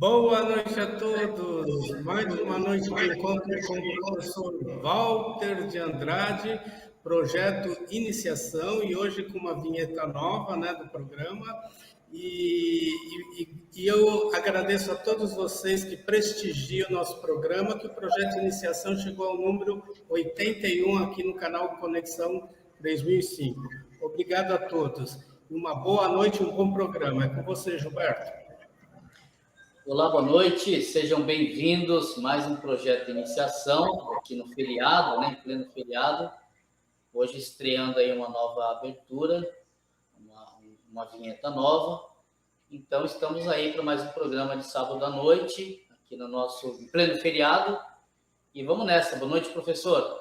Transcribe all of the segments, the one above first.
Boa noite a todos. Mais uma noite de encontro com o professor Walter de Andrade, projeto Iniciação, e hoje com uma vinheta nova, né, do programa. E eu agradeço a todos vocês que prestigiam o nosso programa, que o projeto Iniciação chegou ao número 81 aqui no canal Conexão 3005. Obrigado a todos. Uma boa noite, um bom programa. É com você, Gilberto. Olá, boa noite, sejam bem-vindos. Mais um projeto de iniciação aqui no feriado, né? Em pleno feriado. Hoje estreando aí uma nova abertura, uma vinheta nova. Então, estamos aí para mais um programa de sábado à noite, aqui no nosso em pleno feriado. E vamos nessa. Boa noite, professor.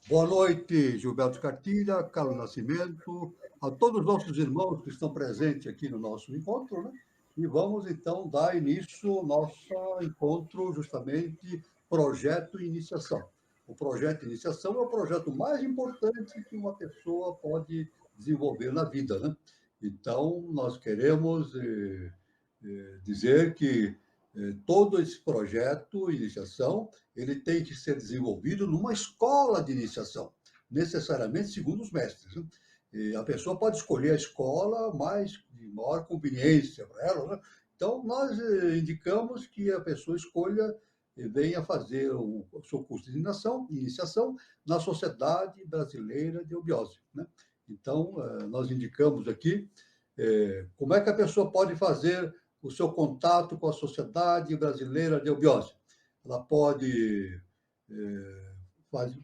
Boa noite, Gilberto Cartilha, Carlos Nascimento, a todos os nossos irmãos que estão presentes aqui no nosso encontro, né? E vamos, então, dar início ao nosso encontro, justamente, Projeto Iniciação. O Projeto Iniciação é o projeto mais importante que uma pessoa pode desenvolver na vida, né? Então, nós queremos dizer que todo esse projeto Iniciação, ele tem que ser desenvolvido numa escola de iniciação, necessariamente segundo os mestres, né? E a pessoa pode escolher a escola de maior conveniência para ela, né? Então, nós indicamos que a pessoa escolha e venha fazer o seu curso de iniciação na Sociedade Brasileira de Eubiose, né? Então, nós indicamos aqui como é que a pessoa pode fazer o seu contato com a Sociedade Brasileira de Eubiose. Ela pode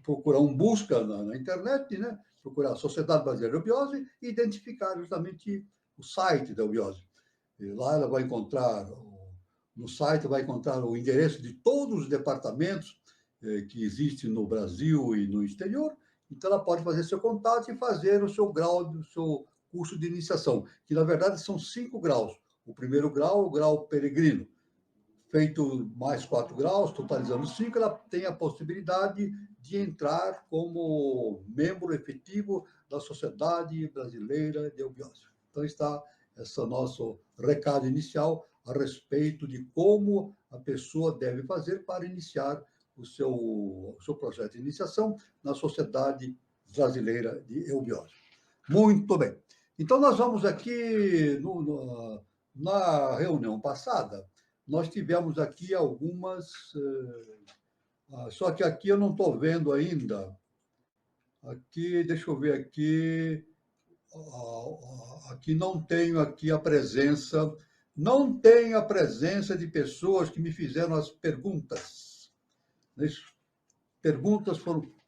procurar busca na internet, né? Procurar a Sociedade Brasileira de Eubiose e identificar justamente o site da Eubiose. E lá ela vai encontrar, no site vai encontrar o endereço de todos os departamentos que existem no Brasil e no exterior. Então ela pode fazer seu contato e fazer o seu grau, o seu curso de iniciação, que na verdade são 5 graus. O primeiro grau, o grau peregrino. Feito mais 4 graus, totalizando 5, ela tem a possibilidade de entrar como membro efetivo da Sociedade Brasileira de Eubiose. Então está esse nosso recado inicial a respeito de como a pessoa deve fazer para iniciar o seu projeto de iniciação na Sociedade Brasileira de Eubiose. Muito bem. Então, nós vamos aqui, na reunião passada, nós tivemos aqui algumas... só que aqui eu não estou vendo ainda. Aqui, deixa eu ver aqui. Aqui não tenho aqui a presença. Não tenho a presença de pessoas que me fizeram as perguntas. Perguntas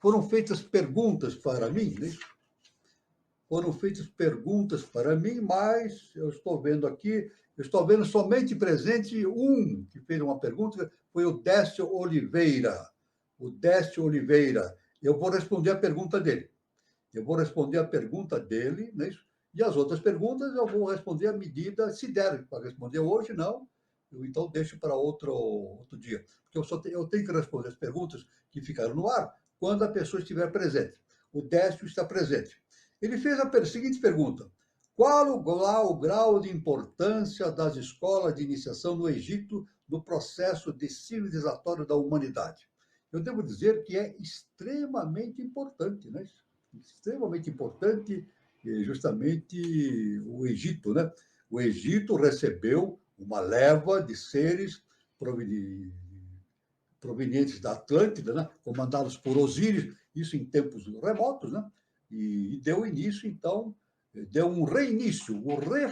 foram feitas perguntas para mim, né? Foram feitas perguntas para mim, mas eu estou vendo aqui, eu estou vendo somente presente um que fez uma pergunta, foi o Décio Oliveira. O Décio Oliveira. Eu vou responder a pergunta dele. Né? E as outras perguntas eu vou responder à medida, se der para responder hoje, não. Eu, então, deixo para outro dia. Porque eu tenho que responder as perguntas que ficaram no ar quando a pessoa estiver presente. O Décio está presente. Ele fez a seguinte pergunta: qual o grau de importância das escolas de iniciação no Egito no processo de civilizatório da humanidade? Eu devo dizer que é extremamente importante, né? Extremamente importante, justamente o Egito, né? O Egito recebeu uma leva de seres provenientes da Atlântida, né? Comandados por Osíris, isso em tempos remotos, né? E deu início, então, deu um reinício,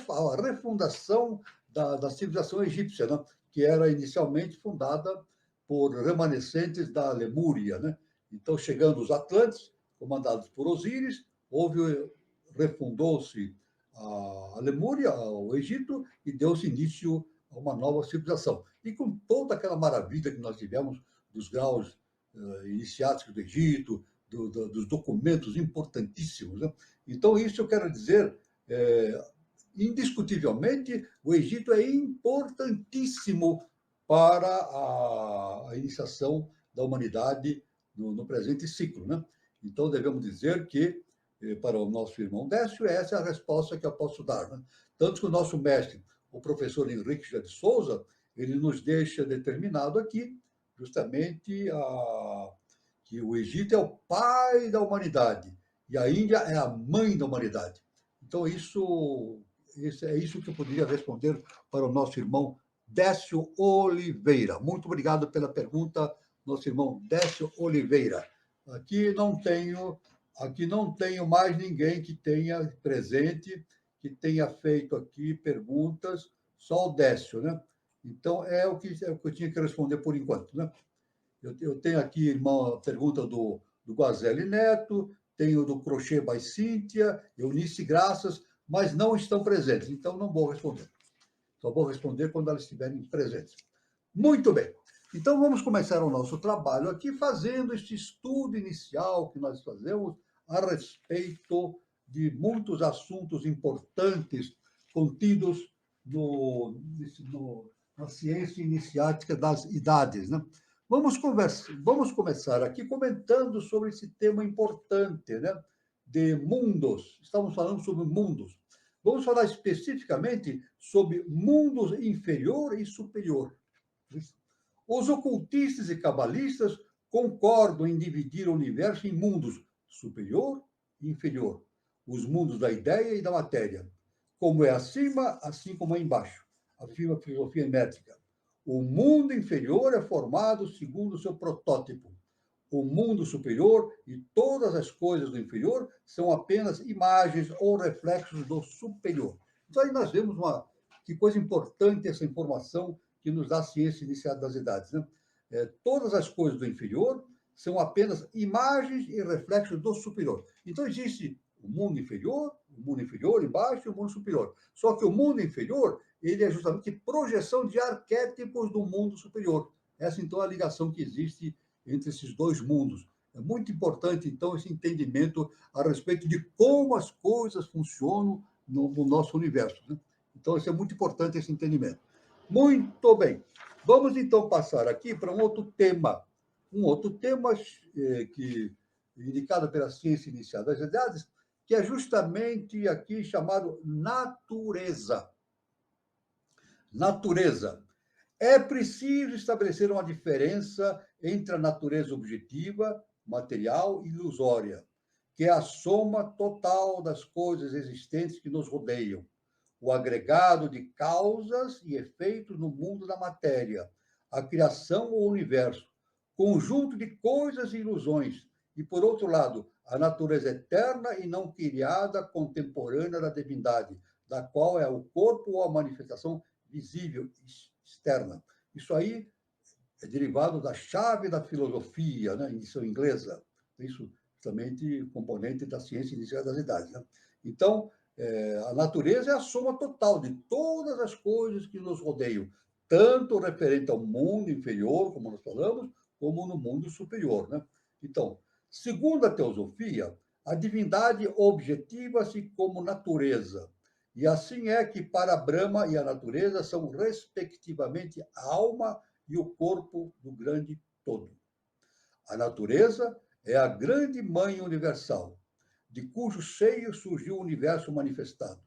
a refundação da civilização egípcia, né? Que era inicialmente fundada por remanescentes da Lemúria, né? Então, chegando os Atlantes, comandados por Osíris, refundou-se a Lemúria, o Egito, e deu-se início a uma nova civilização. E com toda aquela maravilha que nós tivemos dos graus iniciáticos do Egito, dos documentos importantíssimos, né? Então, isso eu quero dizer, indiscutivelmente, o Egito é importantíssimo para a iniciação da humanidade no presente ciclo, né? Então, devemos dizer que, para o nosso irmão Décio, essa é a resposta que eu posso dar, né? Tanto que o nosso mestre, o professor Henrique de Souza, ele nos deixa determinado aqui, justamente, que o Egito é o pai da humanidade e a Índia é a mãe da humanidade. Então, isso é isso que eu poderia responder para o nosso irmão Décio Oliveira. Muito obrigado pela pergunta, nosso irmão Décio Oliveira. Aqui não tenho mais ninguém que tenha presente, que tenha feito aqui perguntas, só o Décio, né? Então, é o que eu tinha que responder por enquanto, né? Eu tenho aqui, irmão, a pergunta do Guazelli Neto, tenho do Crochê by Cíntia, Eunice Graças, mas não estão presentes, então não vou responder. Só vou responder quando elas estiverem presentes. Muito bem. Então, vamos começar o nosso trabalho aqui fazendo este estudo inicial que nós fazemos a respeito de muitos assuntos importantes contidos na ciência iniciática das idades, né? Vamos começar aqui comentando sobre esse tema importante, né? De mundos. Estamos falando sobre mundos. Vamos falar especificamente sobre mundos inferior e superior. Os ocultistas e cabalistas concordam em dividir o universo em mundos superior e inferior, os mundos da ideia e da matéria. Como é acima, assim como é embaixo, afirma a filosofia métrica. O mundo inferior é formado segundo o seu protótipo. O mundo superior e todas as coisas do inferior são apenas imagens ou reflexos do superior. Então, aí nós vemos que coisa importante essa informação que nos dá a ciência iniciada das idades, né? Todas as coisas do inferior são apenas imagens e reflexos do superior. Então, existe o mundo inferior embaixo e o mundo superior. Só que o mundo inferior, ele é justamente projeção de arquétipos do mundo superior. Essa, então, é a ligação que existe entre esses dois mundos. É muito importante, então, esse entendimento a respeito de como as coisas funcionam no nosso universo, né? Então, isso é muito importante, esse entendimento. Muito bem. Vamos, então, passar aqui para um outro tema que indicado pela ciência iniciada das idades, que é justamente aqui chamado natureza. Natureza. É preciso estabelecer uma diferença entre a natureza objetiva, material e ilusória, que é a soma total das coisas existentes que nos rodeiam, o agregado de causas e efeitos no mundo da matéria, a criação ou universo, conjunto de coisas e ilusões, e, por outro lado, a natureza eterna e não criada contemporânea da divindade, da qual é o corpo ou a manifestação visível externa. Isso aí é derivado da chave da filosofia, né, em edição inglesa. Isso justamente componente da ciência inicial das idades, né? Então, a natureza é a soma total de todas as coisas que nos rodeiam, tanto referente ao mundo inferior, como nós falamos, como no mundo superior, né? Então, segundo a teosofia, a divindade objetiva-se como natureza. E assim é que para Brahma e a natureza são, respectivamente, a alma e o corpo do grande todo. A natureza é a grande mãe universal, de cujo seio surgiu o universo manifestado.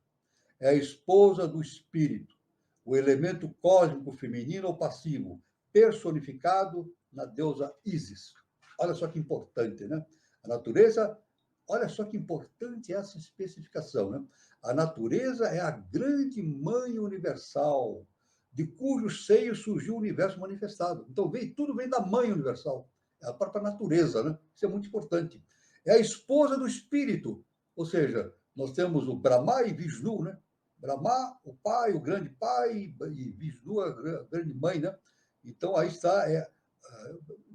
É a esposa do espírito, o elemento cósmico feminino ou passivo, personificado na deusa Ísis. Olha só que importante, né? A natureza, olha só que importante essa especificação, né? A natureza é a grande mãe universal, de cujo seio surgiu o universo manifestado. Então, tudo vem da mãe universal, é a própria natureza, né? Isso é muito importante. É a esposa do espírito, ou seja, nós temos o Brahma e Vishnu, né? Brahma, o pai, o grande pai, e Vishnu, a grande mãe, né? Então, aí está,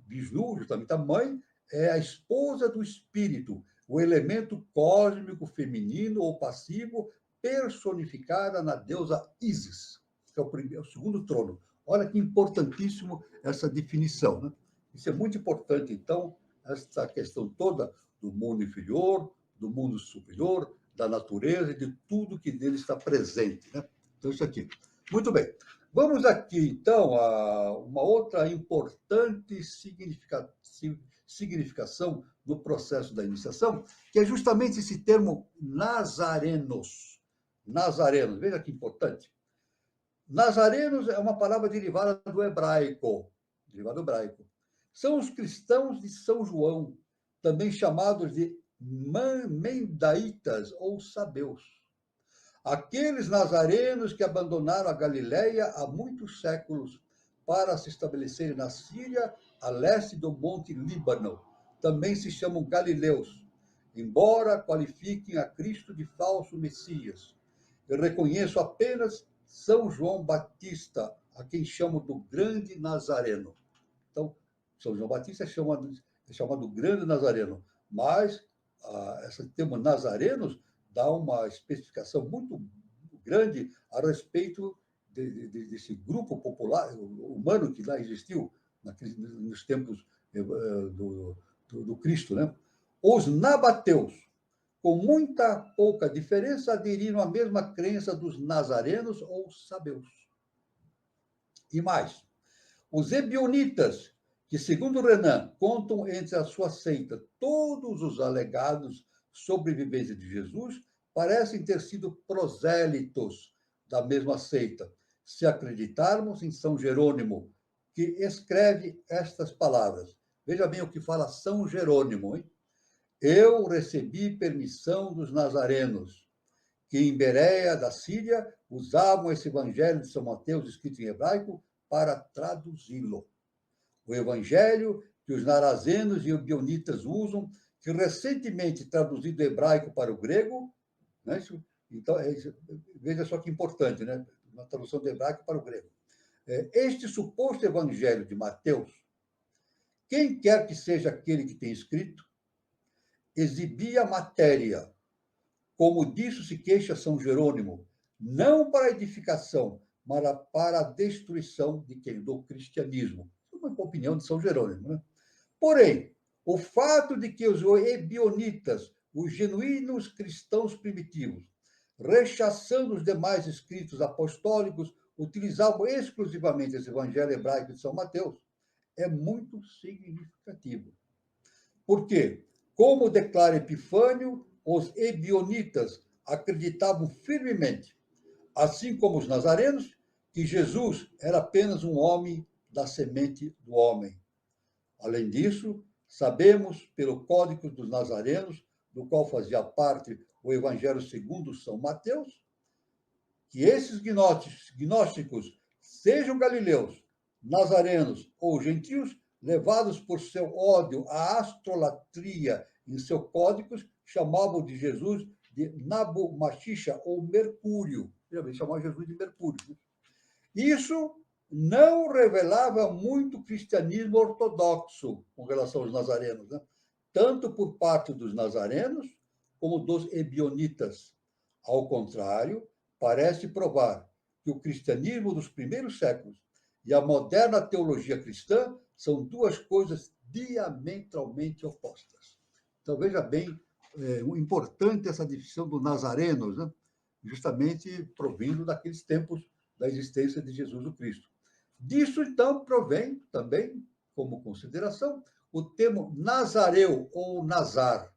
Vishnu, justamente a mãe, é a esposa do espírito, o elemento cósmico feminino ou passivo, personificada na deusa Ísis, que é o segundo trono. Olha que importantíssimo essa definição, né? Isso é muito importante, então, essa questão toda do mundo inferior, do mundo superior, da natureza e de tudo que nele está presente, né? Então, isso aqui. Muito bem. Vamos aqui, então, a uma outra importante significação do processo da iniciação, que é justamente esse termo nazarenos. Nazarenos, veja que importante. Nazarenos é uma palavra derivada do hebraico. São os cristãos de São João, também chamados de Mendaitas ou sabeus. Aqueles nazarenos que abandonaram a Galileia há muitos séculos para se estabelecerem na Síria, a leste do Monte Líbano, também se chamam galileus, embora qualifiquem a Cristo de falso Messias. Eu reconheço apenas São João Batista, a quem chamo do Grande Nazareno. Então, São João Batista é chamado Grande Nazareno, mas esse termo nazarenos dá uma especificação muito grande a respeito desse grupo popular, humano que lá existiu nos tempos do Cristo, né? Os nabateus, com muita pouca diferença, aderiram à mesma crença dos nazarenos ou sabeus. E mais, os ebionitas, que, segundo Renan, contam entre a sua seita todos os alegados sobreviventes de Jesus, parecem ter sido prosélitos da mesma seita, se acreditarmos em São Jerônimo, que escreve estas palavras. Veja bem o que fala São Jerônimo, hein? Eu recebi permissão dos nazarenos, que em Bereia da Síria usavam esse evangelho de São Mateus, escrito em hebraico, para traduzi-lo. O evangelho que os narazenos e ebionitas usam, que recentemente traduzido do hebraico para o grego, né? Então, veja só que importante, né? Uma tradução do hebraico para o grego. Este suposto evangelho de Mateus, quem quer que seja aquele que tem escrito, exibia matéria, como disso se queixa São Jerônimo, não para a edificação, mas para a destruição de quem? Do cristianismo. É uma opinião de São Jerônimo, né? Porém, o fato de que os ebionitas, os genuínos cristãos primitivos, rechaçando os demais escritos apostólicos, utilizavam exclusivamente esse evangelho hebraico de São Mateus, é muito significativo. Por quê? Como declara Epifânio, os ebionitas acreditavam firmemente, assim como os nazarenos, que Jesus era apenas um homem da semente do homem. Além disso, sabemos, pelo Código dos Nazarenos, do qual fazia parte o Evangelho segundo São Mateus, que esses gnósticos, sejam galileus, nazarenos ou gentios, levados por seu ódio à astrolatria em seus códigos, chamavam de Jesus de Nabumachixa, ou Mercúrio. Chamavam Jesus de Mercúrio. Isso não revelava muito cristianismo ortodoxo com relação aos nazarenos, né? Tanto por parte dos nazarenos como dos ebionitas. Ao contrário, parece provar que o cristianismo dos primeiros séculos e a moderna teologia cristã são duas coisas diametralmente opostas. Então, veja bem, importante essa divisão dos nazarenos, né? Justamente provindo daqueles tempos da existência de Jesus o Cristo. Disso, então, provém também, como consideração, o termo nazareu ou nazar.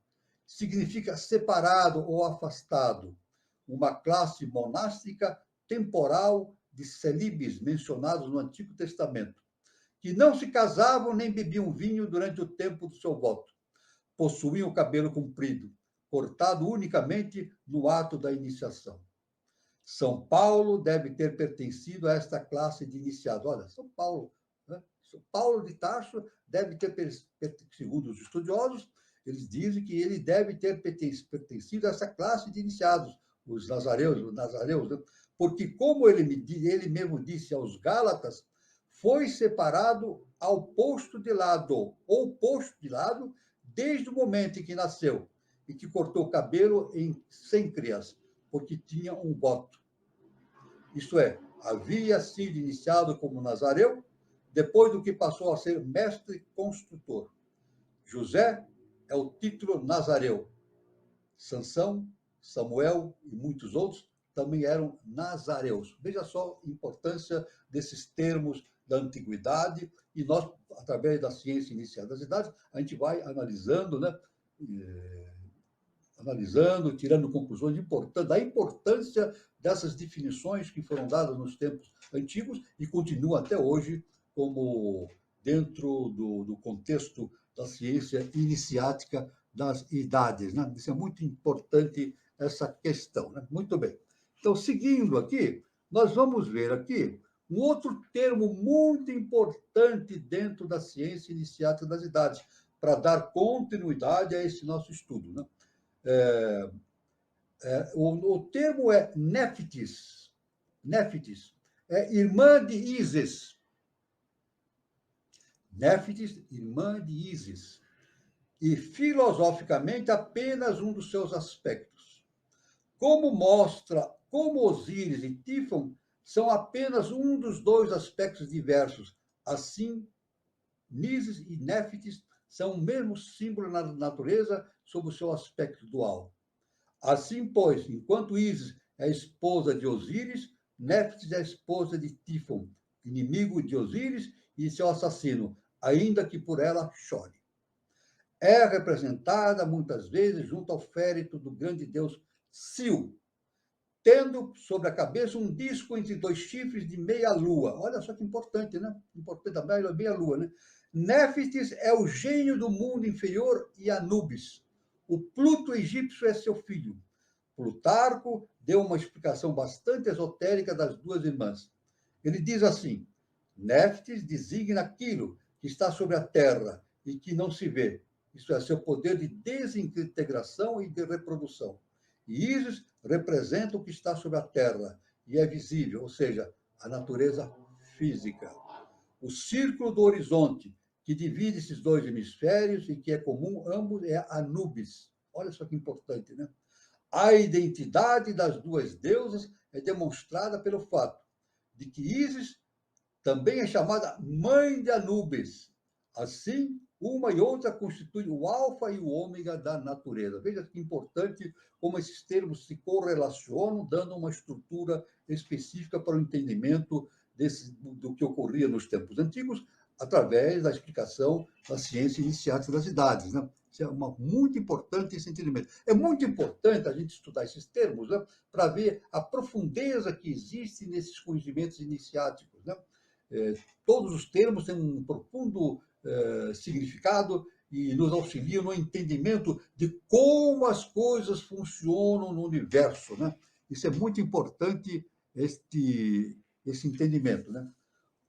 Significa separado ou afastado, uma classe monástica temporal de celibes mencionados no Antigo Testamento, que não se casavam nem bebiam vinho durante o tempo do seu voto. Possuíam o cabelo comprido, cortado unicamente no ato da iniciação. São Paulo deve ter pertencido a esta classe de iniciados. Olha, São Paulo, né? São Paulo de Tarso deve ter, segundo os estudiosos, eles dizem que ele deve ter pertencido a essa classe de iniciados, os nazareus, né? Porque, como ele mesmo disse aos Gálatas, foi separado ao posto de lado, ou posto de lado, desde o momento em que nasceu, e que cortou o cabelo em cêncrias, porque tinha um voto. Isto é, havia sido iniciado como nazareu, depois do que passou a ser mestre construtor. José é o título nazareu. Sansão, Samuel e muitos outros também eram nazareus. Veja só a importância desses termos da antiguidade, e nós, através da ciência inicial das idades, a gente vai analisando, né, analisando, tirando conclusões da importância dessas definições que foram dadas nos tempos antigos e continuam até hoje como dentro do contexto da ciência iniciática das idades. Né? Isso é muito importante, essa questão. Né? Muito bem. Então, seguindo aqui, nós vamos ver aqui um outro termo muito importante dentro da ciência iniciática das idades, para dar continuidade a esse nosso estudo. Né? O termo é Néfitis. Néfitis é irmã de Ísis. Néfitis, irmã de Ísis. E filosoficamente apenas um dos seus aspectos. Como mostra como Osíris e Tifon são apenas um dos dois aspectos diversos. Assim, Nísis e Néfitis são o mesmo símbolo na natureza sob o seu aspecto dual. Assim, pois, enquanto Ísis é a esposa de Osíris, Néfitis é a esposa de Tifon, inimigo de Osíris e seu assassino, ainda que por ela chore. É representada muitas vezes junto ao féretro do grande deus Sil, tendo sobre a cabeça um disco entre dois chifres de meia-lua. Olha só que importante, né? Importante a meia-lua, né? Néfitis é o gênio do mundo inferior e Anubis. O Pluto egípcio é seu filho. Plutarco deu uma explicação bastante esotérica das duas irmãs. Ele diz assim: Néfitis designa aquilo que está sobre a terra e que não se vê. Isso é seu poder de desintegração e de reprodução. E Ísis representa o que está sobre a terra e é visível, ou seja, a natureza física. O círculo do horizonte, que divide esses dois hemisférios e que é comum ambos, é Anubis. Olha só que importante, né? A identidade das duas deusas é demonstrada pelo fato de que Ísis também é chamada mãe de Anubis. Assim, uma e outra constituem o alfa e o ômega da natureza. Veja que importante como esses termos se correlacionam, dando uma estrutura específica para o entendimento do que ocorria nos tempos antigos, através da explicação da ciência iniciática das idades. Né? Isso é muito importante esse entendimento. É muito importante a gente estudar esses termos, né, para ver a profundeza que existe nesses conhecimentos iniciáticos. Né? Todos os termos têm um profundo significado e nos auxiliam no entendimento de como as coisas funcionam no universo. Né? Isso é muito importante, esse entendimento. Né?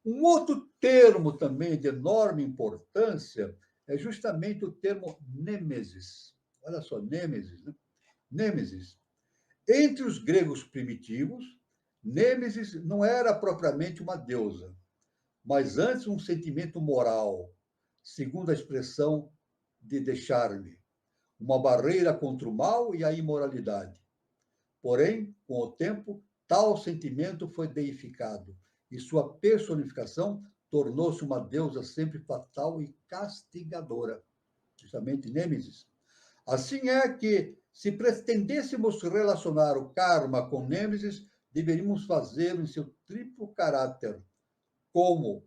Um outro termo também de enorme importância é justamente o termo nêmesis. Olha só, nêmesis. Né? Nêmesis. Entre os gregos primitivos, Nêmesis não era propriamente uma deusa, mas antes um sentimento moral, segundo a expressão de Descharmes, uma barreira contra o mal e a imoralidade. Porém, com o tempo, tal sentimento foi deificado e sua personificação tornou-se uma deusa sempre fatal e castigadora, justamente Nêmesis. Assim é que, se pretendêssemos relacionar o karma com Nêmesis, deveríamos fazê-lo em seu triplo caráter, como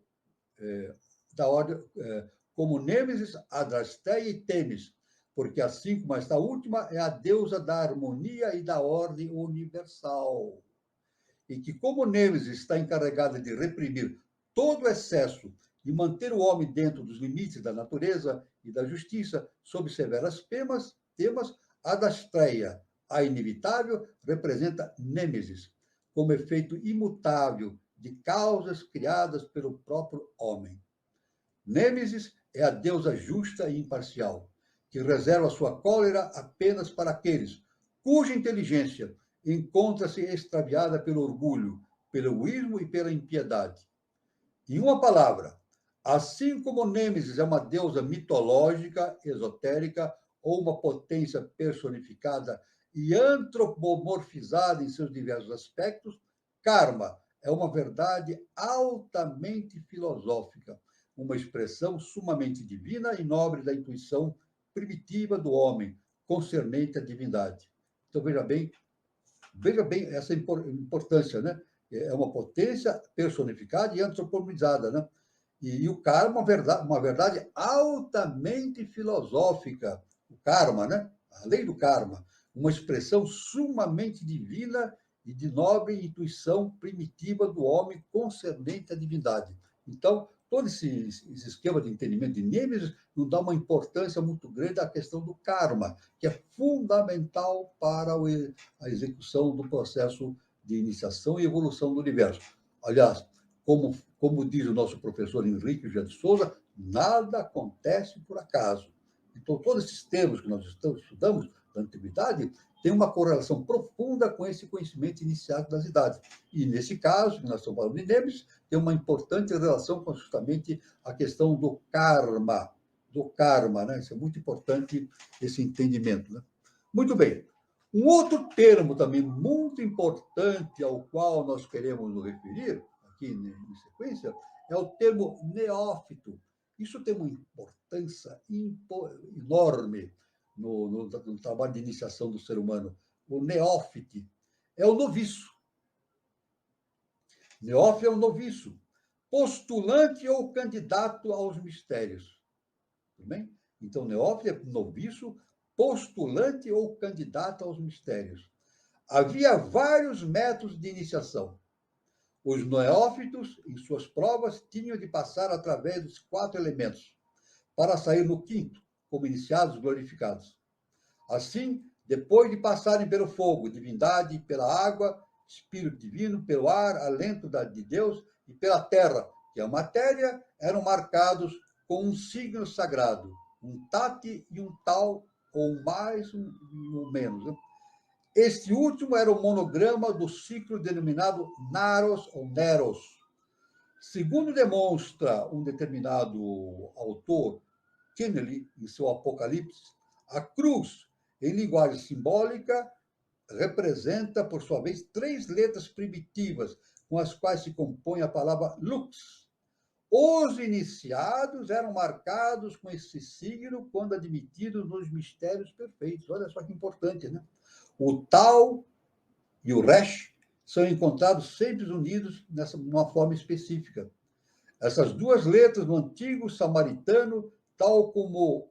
como Nêmesis, Adrasteia e Temis, porque assim como esta última é a deusa da harmonia e da ordem universal. E que, como Nêmesis está encarregada de reprimir todo o excesso e manter o homem dentro dos limites da natureza e da justiça, sob severas temas, Adrasteia, a inevitável, representa Nêmesis, como efeito imutável de causas criadas pelo próprio homem. Nêmesis é a deusa justa e imparcial, que reserva sua cólera apenas para aqueles cuja inteligência encontra-se extraviada pelo orgulho, pelo egoísmo e pela impiedade. Em uma palavra, assim como Nêmesis é uma deusa mitológica, esotérica, ou uma potência personificada e antropomorfizada em seus diversos aspectos, Karma é uma verdade altamente filosófica, uma expressão sumamente divina e nobre da intuição primitiva do homem, concernente à divindade. Então, veja bem essa importância, né? É uma potência personificada e antropomorfizada, né? E o karma, uma verdade altamente filosófica. O karma, né? a lei do karma, uma expressão sumamente divina e de nobre intuição primitiva do homem concernente à divindade. Então, todo esse esquema de entendimento de Nêmesis nos dá uma importância muito grande à questão do karma, que é fundamental para a execução do processo de iniciação e evolução do universo. Aliás, como diz o nosso professor Henrique José de Souza, nada acontece por acaso. Então, todos esses termos que nós estudamos da antiguidade têm uma correlação profunda com esse conhecimento iniciado das idades. E, nesse caso, que nós estamos falando de Nêmesis, tem uma importante relação com justamente a questão do karma, né? Isso é muito importante, esse entendimento, né? Muito bem. Um outro termo também muito importante ao qual nós queremos nos referir, aqui em sequência, é o termo neófito. Isso tem uma importância enorme no trabalho de iniciação do ser humano. O neófite é o noviço. Neófito é o noviço, postulante ou candidato aos mistérios. Tudo bem? Então, neófito é noviço, postulante ou candidato aos mistérios. Havia vários métodos de iniciação. Os neófitos, em suas provas, tinham de passar através dos 4 elementos, para sair no 5º, como iniciados glorificados. Assim, depois de passarem pelo fogo, divindade, pela água, espírito divino, pelo ar, alento de Deus, e pela terra, que é a matéria, eram marcados com um signo sagrado, um tate e um tal, ou mais ou menos, né? Este último era o monograma do ciclo denominado Naros ou Neros. Segundo demonstra um determinado autor, Kennedy, em seu Apocalipse, a cruz, em linguagem simbólica, representa, por sua vez, 3 letras primitivas, com as quais se compõe a palavra lux. Os iniciados eram marcados com esse signo quando admitidos nos mistérios perfeitos. Olha só que importante, né? O Tau e o Resh são encontrados sempre unidos numa forma específica. Essas 2 letras no antigo samaritano, tal como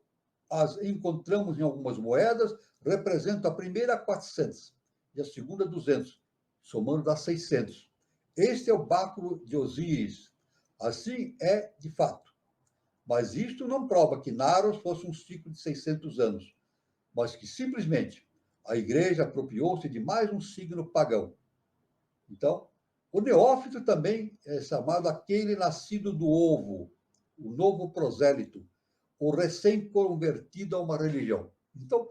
as encontramos em algumas moedas, representam a primeira 400 e a segunda 200, somando dá 600. Este é o báculo de Osíris. Assim é de fato. Mas isto não prova que Naros fosse um ciclo de 600 anos, mas que simplesmente a igreja apropriou-se de mais um signo pagão. Então, o neófito também é chamado aquele nascido do ovo, o novo prosélito, o recém-convertido a uma religião. Então,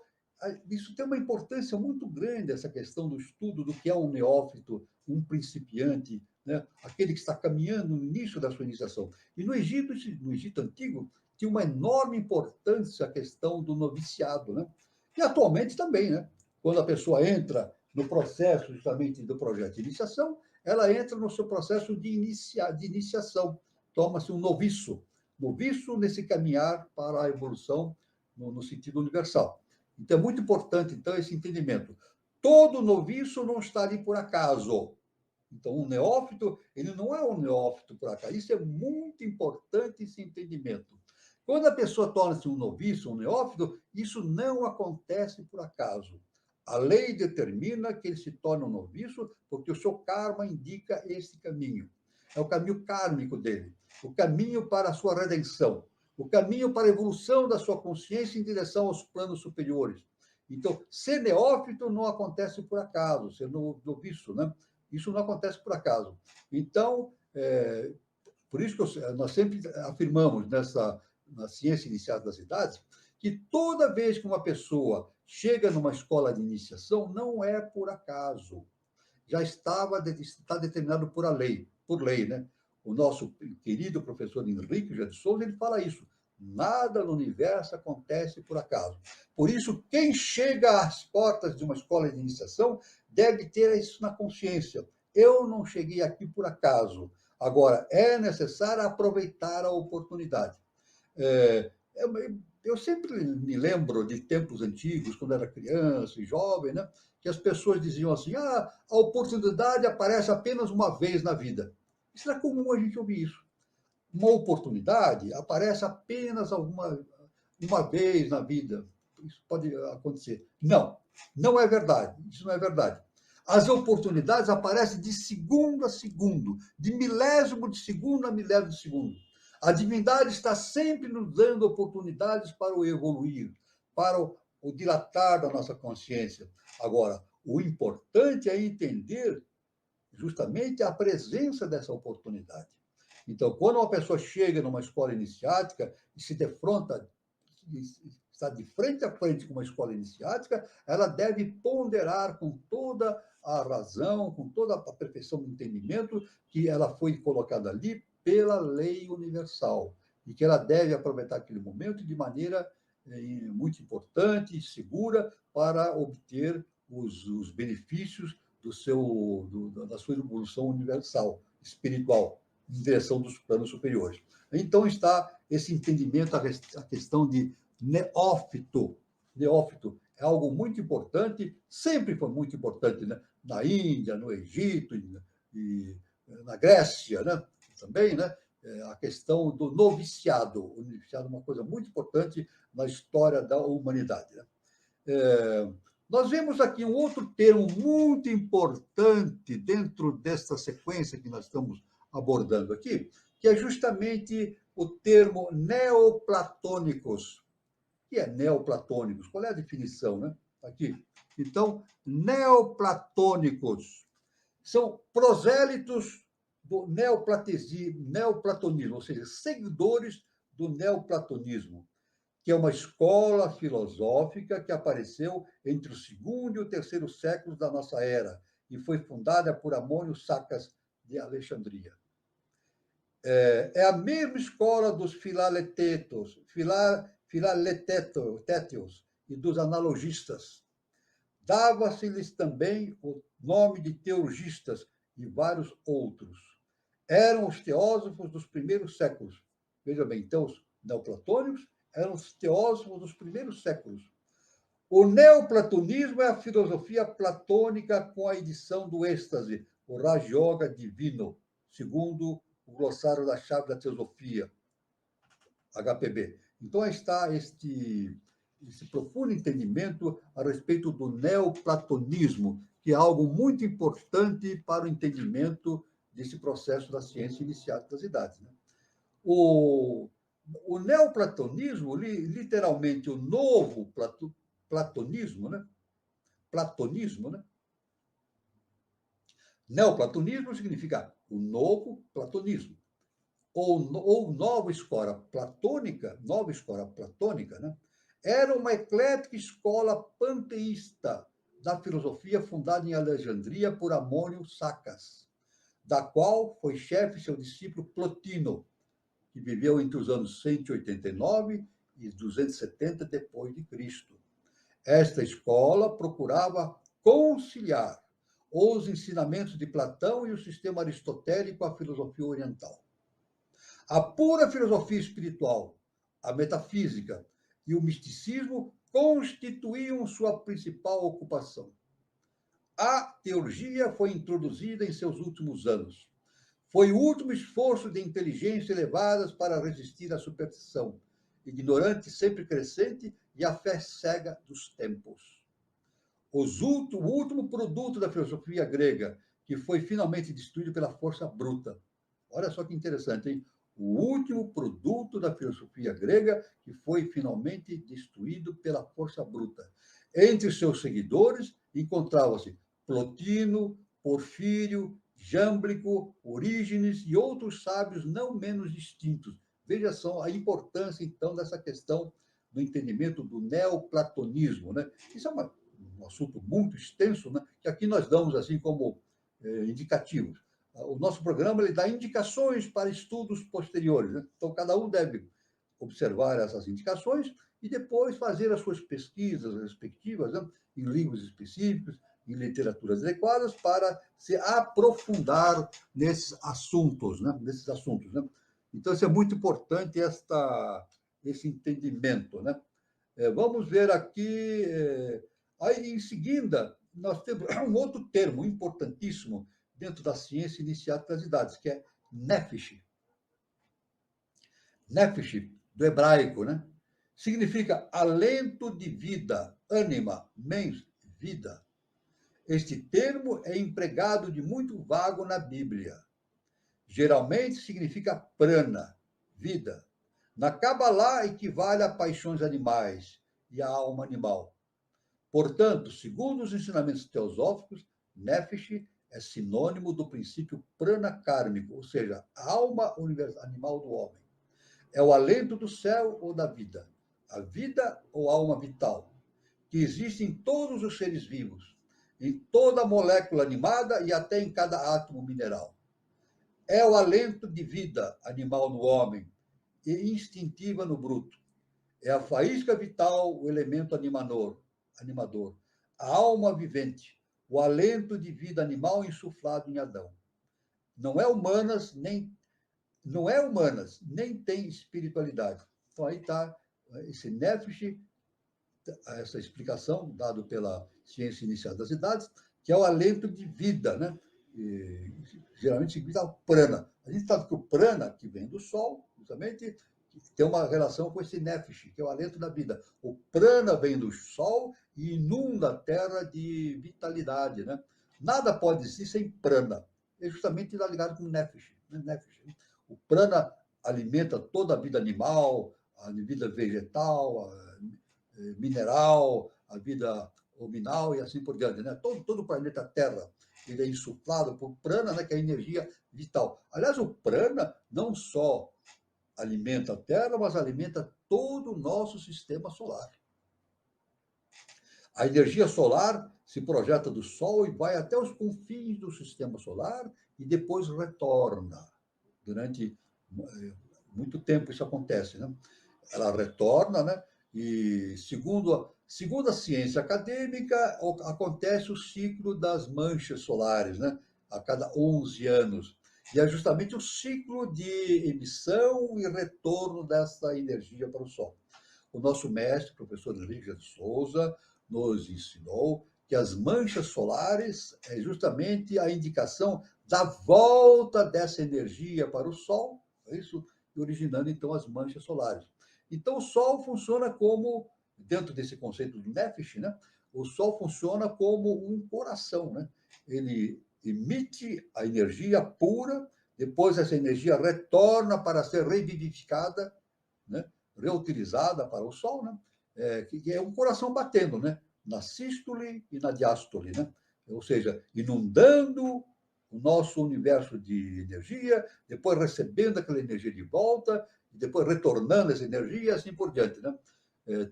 isso tem uma importância muito grande, essa questão do estudo do que é um neófito, um principiante, né? Aquele que está caminhando no início da sua iniciação. E no Egito Antigo, tinha uma enorme importância a questão do noviciado, né? E atualmente também, né? Quando a pessoa entra no processo justamente do projeto de iniciação, ela entra no seu processo de iniciação. Toma-se um noviço nesse caminhar para a evolução no sentido universal. Então, é muito importante, então, esse entendimento. Todo noviço não está ali por acaso. Então, um neófito, ele não é um neófito por acaso. Isso é muito importante, esse entendimento. Quando a pessoa torna-se um noviço, um neófito, isso não acontece por acaso. A lei determina que ele se torne um noviço porque o seu karma indica esse caminho. É o caminho kármico dele, o caminho para a sua redenção, o caminho para a evolução da sua consciência em direção aos planos superiores. Então, ser neófito não acontece por acaso, ser noviço, né? Isso não acontece por acaso. Então, por isso que nós sempre afirmamos na ciência iniciada das idades, que toda vez que uma pessoa chega numa escola de iniciação, não é por acaso. Já está determinado por lei, né? O nosso querido professor Henrique José de Souza, ele fala isso. Nada no universo acontece por acaso. Por isso, quem chega às portas de uma escola de iniciação deve ter isso na consciência. Eu não cheguei aqui por acaso. Agora, é necessário aproveitar a oportunidade. Eu sempre me lembro de tempos antigos, quando era criança e jovem, né, que as pessoas diziam assim, a oportunidade aparece apenas uma vez na vida. Isso era comum a gente ouvir isso. Uma oportunidade aparece apenas uma vez na vida. isso pode acontecer. Não, não é verdade. Isso não é verdade. As oportunidades aparecem de segundo a segundo, de milésimo de segundo a milésimo de segundo. A divindade está sempre nos dando oportunidades para o evoluir, para o dilatar da nossa consciência. Agora, o importante é entender justamente a presença dessa oportunidade. Então, quando uma pessoa chega numa escola iniciática e se defronta, está de frente a frente com uma escola iniciática, ela deve ponderar com toda a razão, com toda a perfeição do entendimento que ela foi colocada ali pela lei universal e que ela deve aproveitar aquele momento de maneira muito importante e segura para obter os benefícios da sua evolução universal, espiritual, em direção dos planos superiores. Então está esse entendimento, a questão de neófito. Neófito é algo muito importante, sempre foi muito importante, né? Na Índia, no Egito, e na Grécia, né? Também, né? A questão do noviciado. O noviciado é uma coisa muito importante na história da humanidade, né? Nós vemos aqui um outro termo muito importante dentro desta sequência que nós estamos abordando aqui, que é justamente o termo neoplatônicos. O que é neoplatônicos? Qual é a definição, né? Aqui. Então, neoplatônicos são prosélitos do neoplatonismo, ou seja, seguidores do neoplatonismo, que é uma escola filosófica que apareceu entre o segundo e o terceiro séculos da nossa era e foi fundada por Amônio Sacas de Alexandria. É a mesma escola dos filaletétios e dos analogistas. Dava-se-lhes também o nome de teurgistas e vários outros. Eram os teósofos dos primeiros séculos. Veja bem, então, os neoplatônicos eram os teósofos dos primeiros séculos. O neoplatonismo é a filosofia platônica com a edição do êxtase, o Raja Yoga divino, segundo o glossário da chave da teosofia, HPB. Então, aí está esse profundo entendimento a respeito do neoplatonismo, que é algo muito importante para o entendimento desse processo da ciência iniciática das idades, né? O neoplatonismo, literalmente o novo platonismo, né? Platonismo, né? Neoplatonismo significa o novo platonismo, ou nova escola platônica, né? Era uma eclética escola panteísta da filosofia fundada em Alexandria por Amônio Sacas, da qual foi chefe seu discípulo Plotino, que viveu entre os anos 189 e 270 depois de Cristo. Esta escola procurava conciliar os ensinamentos de Platão e o sistema aristotélico à filosofia oriental. A pura filosofia espiritual, a metafísica e o misticismo constituíam sua principal ocupação. A teurgia foi introduzida em seus últimos anos. Foi o último esforço de inteligência elevadas para resistir à superstição, ignorante sempre crescente e à fé cega dos tempos. O último produto da filosofia grega, que foi finalmente destruído pela força bruta. Olha só que interessante, hein? O último produto da filosofia grega que foi finalmente destruído pela força bruta. Entre seus seguidores encontravam-se Plotino, Porfírio, Jâmblico, Orígenes e outros sábios não menos distintos. Veja só a importância, então, dessa questão do entendimento do neoplatonismo, né? Isso é um assunto muito extenso, né? Que aqui nós damos assim como indicativos. O nosso programa ele dá indicações para estudos posteriores, né? Então, cada um deve observar essas indicações e depois fazer as suas pesquisas respectivas, né? Em livros específicos, em literaturas adequadas para se aprofundar nesses assuntos, né? Então, isso é muito importante, esse entendimento, né? Vamos ver aqui. Aí, em seguida, nós temos um outro termo importantíssimo dentro da ciência iniciática das idades, que é Nefesh. Nefesh, do hebraico, né? significa alento de vida, ânima, mens, vida. Este termo é empregado de muito vago na Bíblia. Geralmente significa prana, vida. Na Kabbalah equivale a paixões animais e a alma animal. Portanto, segundo os ensinamentos teosóficos, Nefesh é sinônimo do princípio prana kármico, ou seja, a alma animal do homem. É o alento do céu ou da vida, a vida ou alma vital, que existe em todos os seres vivos, em toda molécula animada e até em cada átomo mineral. É o alento de vida animal no homem e instintiva no bruto. É a faísca vital, o elemento animador, a alma vivente, o alento de vida animal insuflado em Adão. Não é humanas, nem tem espiritualidade. Então aí está esse Nefesh, essa explicação dada pela ciência inicial das idades, que é o alento de vida, né? E, geralmente significa o prana. A gente sabe que o prana, que vem do sol, justamente, tem uma relação com esse Nefesh, que é o alento da vida. O prana vem do sol e inunda a terra de vitalidade, né? Nada pode existir sem prana. É justamente está ligado com o Nefesh, né? Nefesh. O prana alimenta toda a vida animal, a vida vegetal, a mineral, a vida hominal e assim por diante, né? Todo o planeta Terra, ele é insuflado por prana, né, que é a energia vital. Aliás, o prana não só alimenta a Terra, mas alimenta todo o nosso sistema solar. A energia solar se projeta do Sol e vai até os confins do sistema solar e depois retorna. Durante muito tempo isso acontece, né? Ela retorna, né? E segundo a ciência acadêmica, acontece o ciclo das manchas solares, né? A cada 11 anos. E é justamente o ciclo de emissão e retorno dessa energia para o Sol. O nosso mestre, o professor Henrique de Souza, nos ensinou que as manchas solares é justamente a indicação da volta dessa energia para o Sol, isso originando então as manchas solares. Então o Sol funciona como, dentro desse conceito do Nefesh, né? O Sol funciona como um coração, né? Ele emite a energia pura, depois essa energia retorna para ser revivificada, né? Reutilizada para o Sol, né? Que é um coração batendo, né? Na sístole e na diástole, né? Ou seja, inundando o nosso universo de energia, depois recebendo aquela energia de volta, e depois retornando essa energia e assim por diante, né?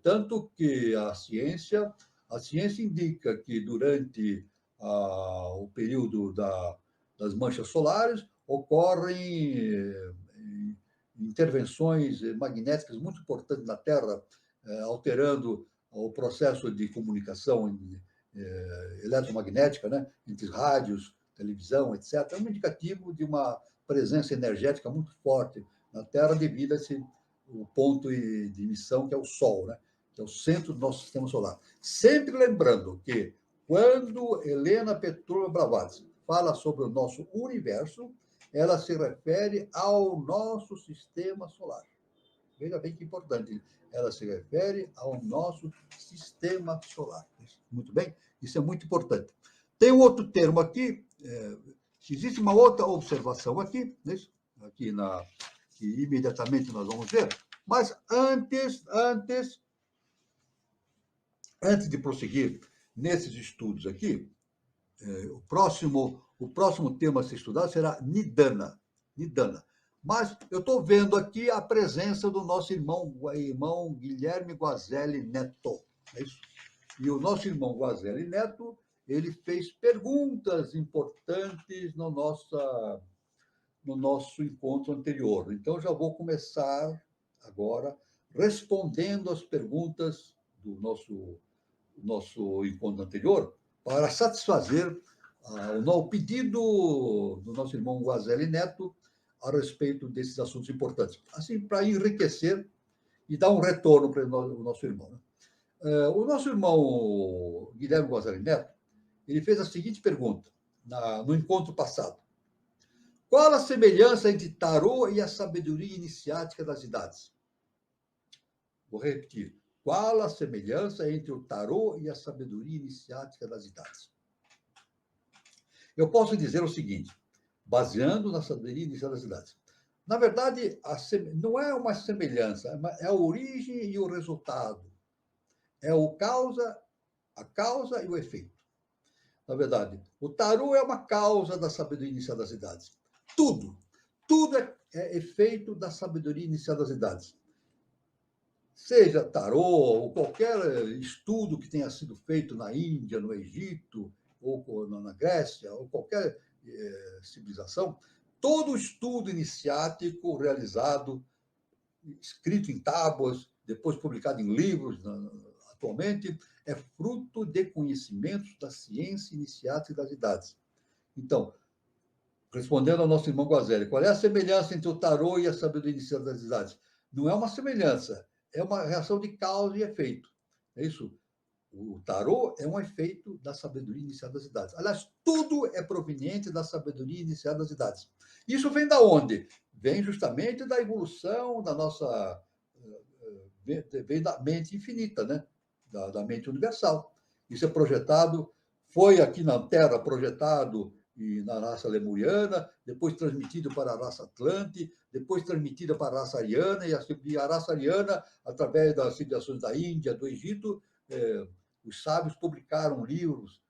Tanto que a ciência indica que durante o período das manchas solares ocorrem intervenções magnéticas muito importantes na Terra, alterando o processo de comunicação eletromagnética, né, entre rádios, televisão, etc. É um indicativo de uma presença energética muito forte na Terra devido a esse o ponto de emissão que é o Sol, né, que é o centro do nosso sistema solar. Sempre lembrando que quando Helena Petrovna Blavatsky fala sobre o nosso universo, ela se refere ao nosso sistema solar. Veja bem que importante. Ela se refere ao nosso sistema solar. Muito bem? Isso é muito importante. Tem um outro termo aqui, existe uma outra observação aqui, né? Aqui que imediatamente nós vamos ver, mas antes de prosseguir nesses estudos aqui, o próximo tema a ser estudado será Nidana. Mas eu estou vendo aqui a presença do nosso irmão Guilherme Guazelli Neto. É isso? E o nosso irmão Guazelli Neto, ele fez perguntas importantes no nosso encontro anterior. Então, já vou começar agora respondendo as perguntas do nosso encontro anterior para satisfazer o pedido do nosso irmão Guazelli Neto a respeito desses assuntos importantes, assim, para enriquecer e dar um retorno para o nosso irmão. Né? O nosso irmão Guilherme Guazelli Neto, ele fez a seguinte pergunta no encontro passado. Qual a semelhança entre tarô e a sabedoria iniciática das idades? Vou repetir. Qual a semelhança entre o tarô e a sabedoria iniciática das idades? Eu posso dizer o seguinte, baseando na sabedoria iniciática das idades. Na verdade, não é uma semelhança, é a origem e o resultado. É a causa e o efeito. Na verdade, o tarô é uma causa da sabedoria inicial das idades. Tudo é efeito da sabedoria inicial das idades. Seja tarô, ou qualquer estudo que tenha sido feito na Índia, no Egito, ou na Grécia, ou qualquer civilização, todo estudo iniciático realizado, escrito em tábuas, depois publicado em livros, atualmente, é fruto de conhecimentos da ciência iniciática das idades. Então, respondendo ao nosso irmão Guazelli, qual é a semelhança entre o tarô e a sabedoria inicial das idades? Não é uma semelhança, é uma reação de causa e efeito. É isso. O tarô é um efeito da sabedoria inicial das idades. Aliás, tudo é proveniente da sabedoria inicial das idades. Isso vem da onde? Vem justamente da evolução da nossa... Vem da mente infinita, né? Da mente universal. Isso é projetado, foi aqui na Terra projetado na raça lemuriana, depois transmitido para a raça Atlante, depois transmitida para a raça ariana, e a raça ariana, através das civilizações da Índia, do Egito, os sábios publicaram livros,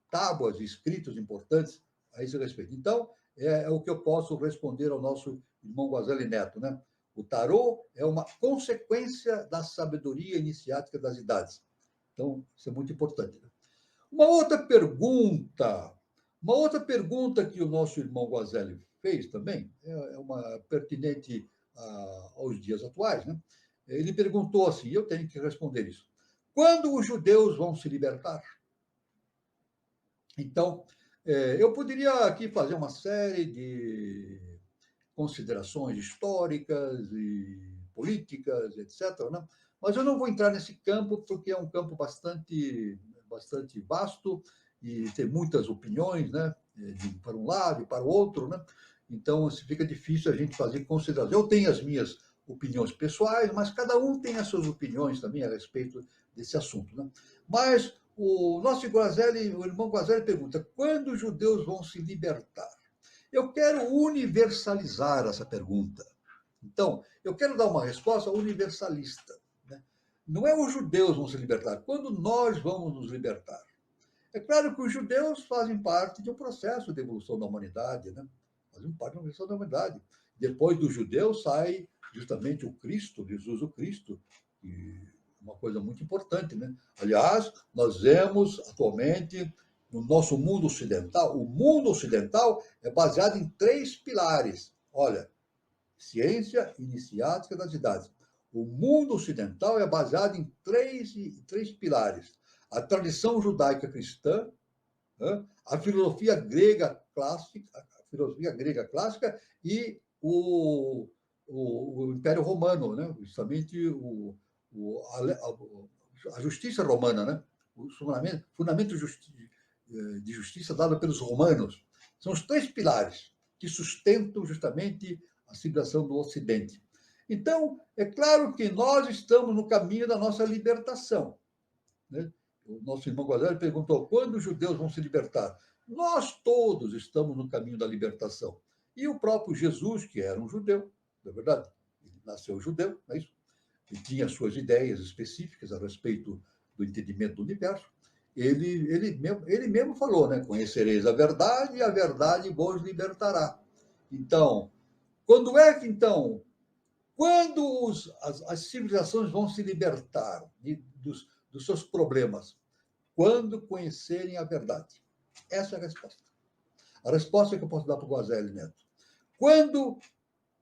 tábuas, escritos importantes a esse respeito. Então, é o que eu posso responder ao nosso irmão Guazelli Neto, né? O tarô é uma consequência da sabedoria iniciática das idades. Então, isso é muito importante. Né? Uma outra pergunta que o nosso irmão Guazelli fez também, é uma pertinente aos dias atuais, né? Ele perguntou assim, eu tenho que responder isso. Quando os judeus vão se libertar? Então, eu poderia aqui fazer uma série de considerações históricas e políticas, etc., né? Mas eu não vou entrar nesse campo, porque é um campo bastante vasto e tem muitas opiniões, né? Para um lado e para o outro, né? Então, fica difícil a gente fazer considerações. Eu tenho as minhas opiniões pessoais, mas cada um tem as suas opiniões também a respeito desse assunto, né? Mas o nosso Guazelli, o irmão Guazelli pergunta, quando os judeus vão se libertar? Eu quero universalizar essa pergunta. Então, eu quero dar uma resposta universalista. Né? Não é os judeus que vão se libertar, quando nós vamos nos libertar. É claro que os judeus fazem parte de um processo de evolução da humanidade, né? Fazem parte da evolução da humanidade. Depois dos judeus sai justamente o Cristo, Jesus o Cristo, e uma coisa muito importante, né? Aliás, nós vemos atualmente no nosso mundo ocidental, o mundo ocidental é baseado em 3 pilares. Olha, ciência iniciática das idades. O mundo ocidental é baseado em três pilares. A tradição judaica cristã, a filosofia grega clássica e o Império Romano, né? Justamente a justiça romana, né? O fundamento de justiça dado pelos romanos. São os 3 pilares que sustentam justamente a civilização do Ocidente. Então, é claro que nós estamos no caminho da nossa libertação. Né? O nosso irmão Guazelli perguntou, quando os judeus vão se libertar? Nós todos estamos no caminho da libertação. E o próprio Jesus, que era um judeu, não é verdade? Ele nasceu judeu, não é isso? Ele tinha suas ideias específicas a respeito do entendimento do universo. Ele mesmo falou, né? Conhecereis a verdade e a verdade vos libertará. Então, quando as civilizações vão se libertar dos seus problemas? Quando conhecerem a verdade. Essa é a resposta. A resposta que eu posso dar para o Guazelli Neto. Quando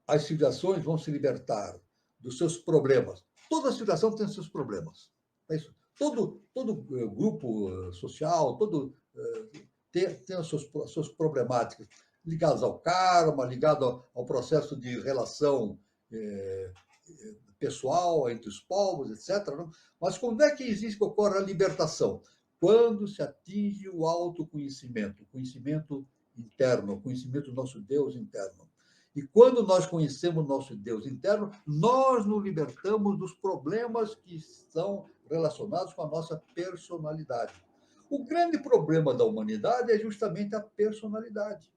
as civilizações vão se libertar dos seus problemas? Toda civilização tem seus problemas. É isso. Todo grupo social, tem as suas problemáticas ligadas ao karma, ligado ao processo de relação pessoal entre os povos, etc. Mas quando é que ocorre a libertação? Quando se atinge o autoconhecimento, o conhecimento interno, o conhecimento do nosso Deus interno. E quando nós conhecemos nosso Deus interno, nós nos libertamos dos problemas que estão relacionados com a nossa personalidade. O grande problema da humanidade é justamente a personalidade.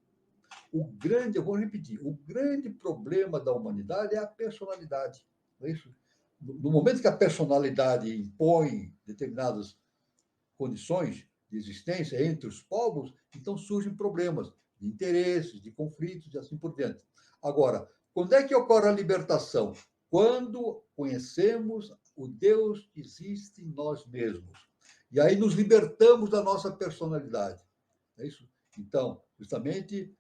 Eu vou repetir, o grande problema da humanidade é a personalidade. Não é isso? No momento que a personalidade impõe determinadas condições de existência entre os povos, então surgem problemas de interesses, de conflitos e assim por diante. Agora, quando é que ocorre a libertação? Quando conhecemos o Deus que existe em nós mesmos. E aí nos libertamos da nossa personalidade. É isso? Então, justamente,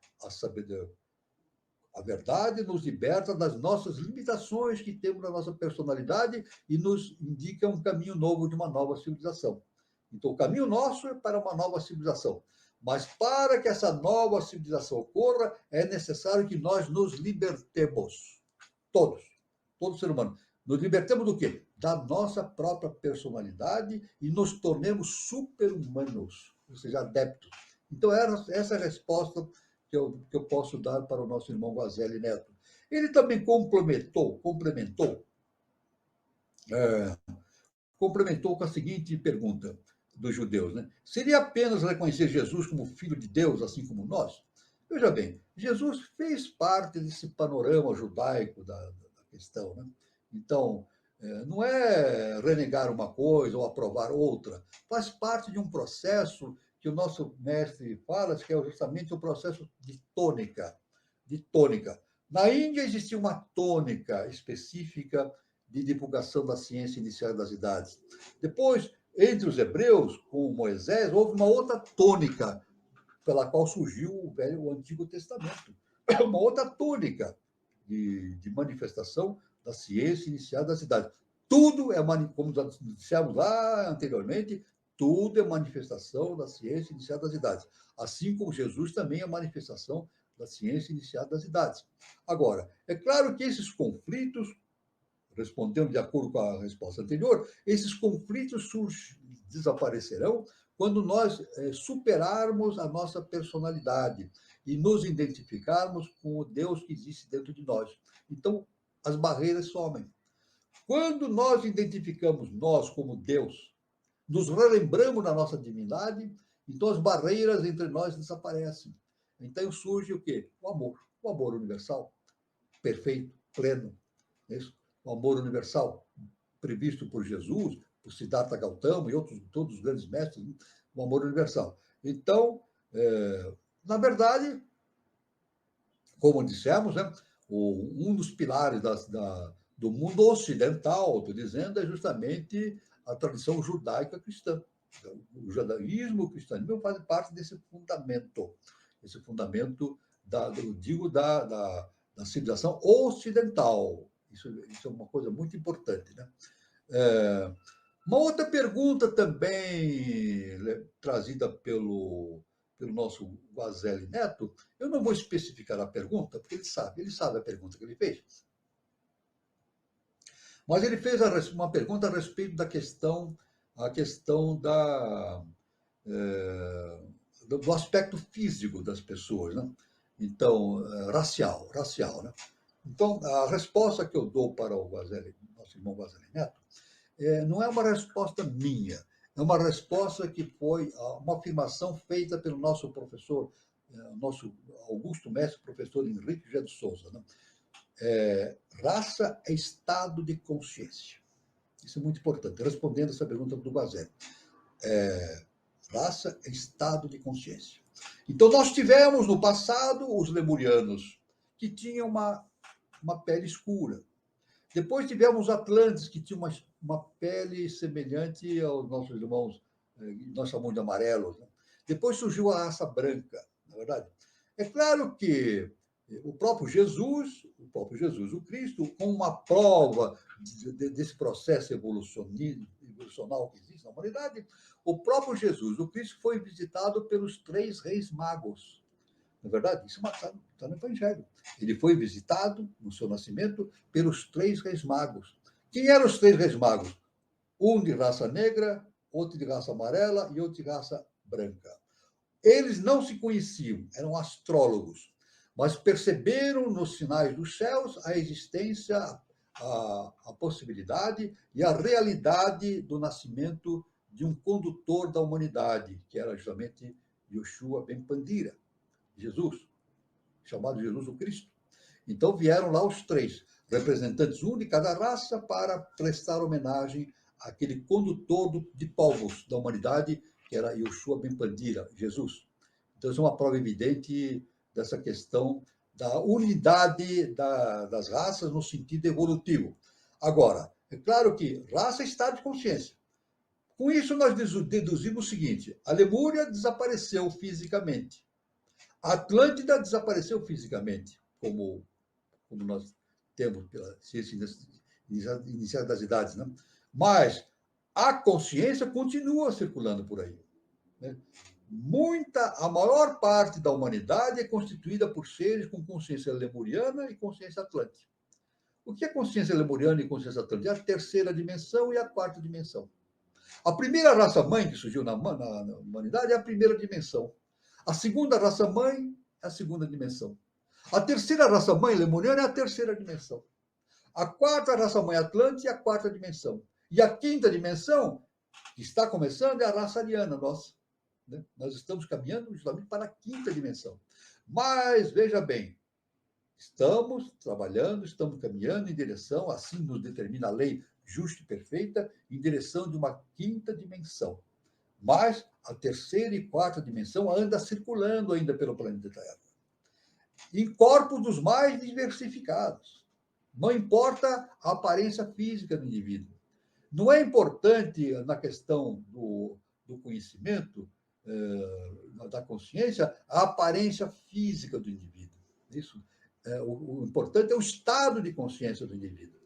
a verdade nos liberta das nossas limitações que temos na nossa personalidade e nos indica um caminho novo de uma nova civilização. Então, o caminho nosso é para uma nova civilização. Mas para que essa nova civilização ocorra, é necessário que nós nos libertemos. Todo ser humano. Nos libertemos do quê? Da nossa própria personalidade e nos tornemos super-humanos, ou seja, adeptos. Então, essa é a resposta que eu posso dar para o nosso irmão Guazelli Neto. Ele também complementou com a seguinte pergunta dos judeus, né? Seria apenas reconhecer Jesus como filho de Deus, assim como nós? Veja bem, Jesus fez parte desse panorama judaico da questão, né? Então, não é renegar uma coisa ou aprovar outra, faz parte de um processo que o nosso mestre fala, que é justamente o processo de tônica. Na Índia existia uma tônica específica de divulgação da ciência inicial das idades. Depois, entre os hebreus, com Moisés, houve uma outra tônica pela qual surgiu o Antigo Testamento. Uma outra tônica de manifestação da ciência inicial das idades. Tudo é, como dissemos lá anteriormente, tudo é manifestação da ciência inicial das idades. Assim como Jesus também é manifestação da ciência inicial das idades. Agora, é claro que esses conflitos, respondendo de acordo com a resposta anterior, esses conflitos desaparecerão quando nós superarmos a nossa personalidade e nos identificarmos com o Deus que existe dentro de nós. Então, as barreiras somem. Quando nós identificamos nós como Deus, nos relembramos da nossa divindade, então as barreiras entre nós desaparecem. Então surge o quê? O amor universal, perfeito, pleno. É isso? O amor universal previsto por Jesus, por Siddhartha Gautama e todos os grandes mestres, o amor universal. Então, na verdade, como dissemos, né, um dos pilares do mundo ocidental, estou dizendo, é justamente a tradição judaica cristã. O judaísmo, o cristianismo fazem parte desse fundamento da civilização ocidental. Isso é uma coisa muito importante, né? Uma outra pergunta também trazida pelo nosso Guazelli Neto, eu não vou especificar a pergunta, porque ele sabe a pergunta que ele fez. Mas ele fez uma pergunta a respeito da questão do aspecto físico das pessoas, né? Então, racial, né? Então, a resposta que eu dou para o nosso irmão Guazelli Neto, não é uma resposta minha, é uma resposta que foi uma afirmação feita pelo nosso professor, nosso augusto mestre, professor Henrique G. de Souza, né? Raça é estado de consciência. Isso é muito importante, respondendo essa pergunta do Guazelli. Raça é estado de consciência. Então, nós tivemos no passado os lemurianos, que tinham uma pele escura. Depois tivemos os atlantes, que tinham uma pele semelhante aos nossos irmãos, nós chamamos de amarelos, né? Depois surgiu a raça branca, na verdade. É claro que o próprio Jesus, o Cristo, com uma prova desse processo evolucional que existe na humanidade, o próprio Jesus, o Cristo, foi visitado pelos 3 reis magos. Na verdade, isso está no Evangelho. Ele foi visitado, no seu nascimento, pelos 3 reis magos. Quem eram os 3 reis magos? Um de raça negra, outro de raça amarela e outro de raça branca. Eles não se conheciam, eram astrólogos. mas perceberam nos sinais dos céus a existência, a possibilidade e a realidade do nascimento de um condutor da humanidade, que era justamente Yoshua ben Pandira, Jesus, chamado Jesus o Cristo. Então vieram lá os três, representantes um de cada raça, para prestar homenagem àquele condutor de povos da humanidade, que era Yoshua ben Pandira, Jesus. Então isso é uma prova evidente dessa questão da unidade das raças no sentido evolutivo. Agora, é claro que raça é estado de consciência. Com isso, nós deduzimos o seguinte: a Lemúria desapareceu fisicamente, a Atlântida desapareceu fisicamente, como nós temos pela ciência inicial das idades, né? Mas a consciência continua circulando por aí, né? A maior parte da humanidade é constituída por seres com consciência lemuriana e consciência atlântica. O que é consciência lemuriana e consciência atlântica? É a terceira dimensão e a quarta dimensão. A primeira raça-mãe que surgiu na humanidade é a primeira dimensão. A segunda raça-mãe é a segunda dimensão. A terceira raça-mãe lemuriana é a terceira dimensão. A quarta raça-mãe atlântica é a quarta dimensão. E a quinta dimensão, que está começando, é a raça ariana nossa. Nós estamos caminhando justamente para a quinta dimensão. Mas, veja bem, estamos trabalhando, estamos caminhando em direção, assim nos determina a lei justa e perfeita, em direção de uma quinta dimensão. Mas a terceira e quarta dimensão anda circulando ainda pelo planeta Terra, em corpos dos mais diversificados. Não importa a aparência física do indivíduo. Não é importante na questão do conhecimento, da consciência, a aparência física do indivíduo. Isso, o importante é o estado de consciência do indivíduo.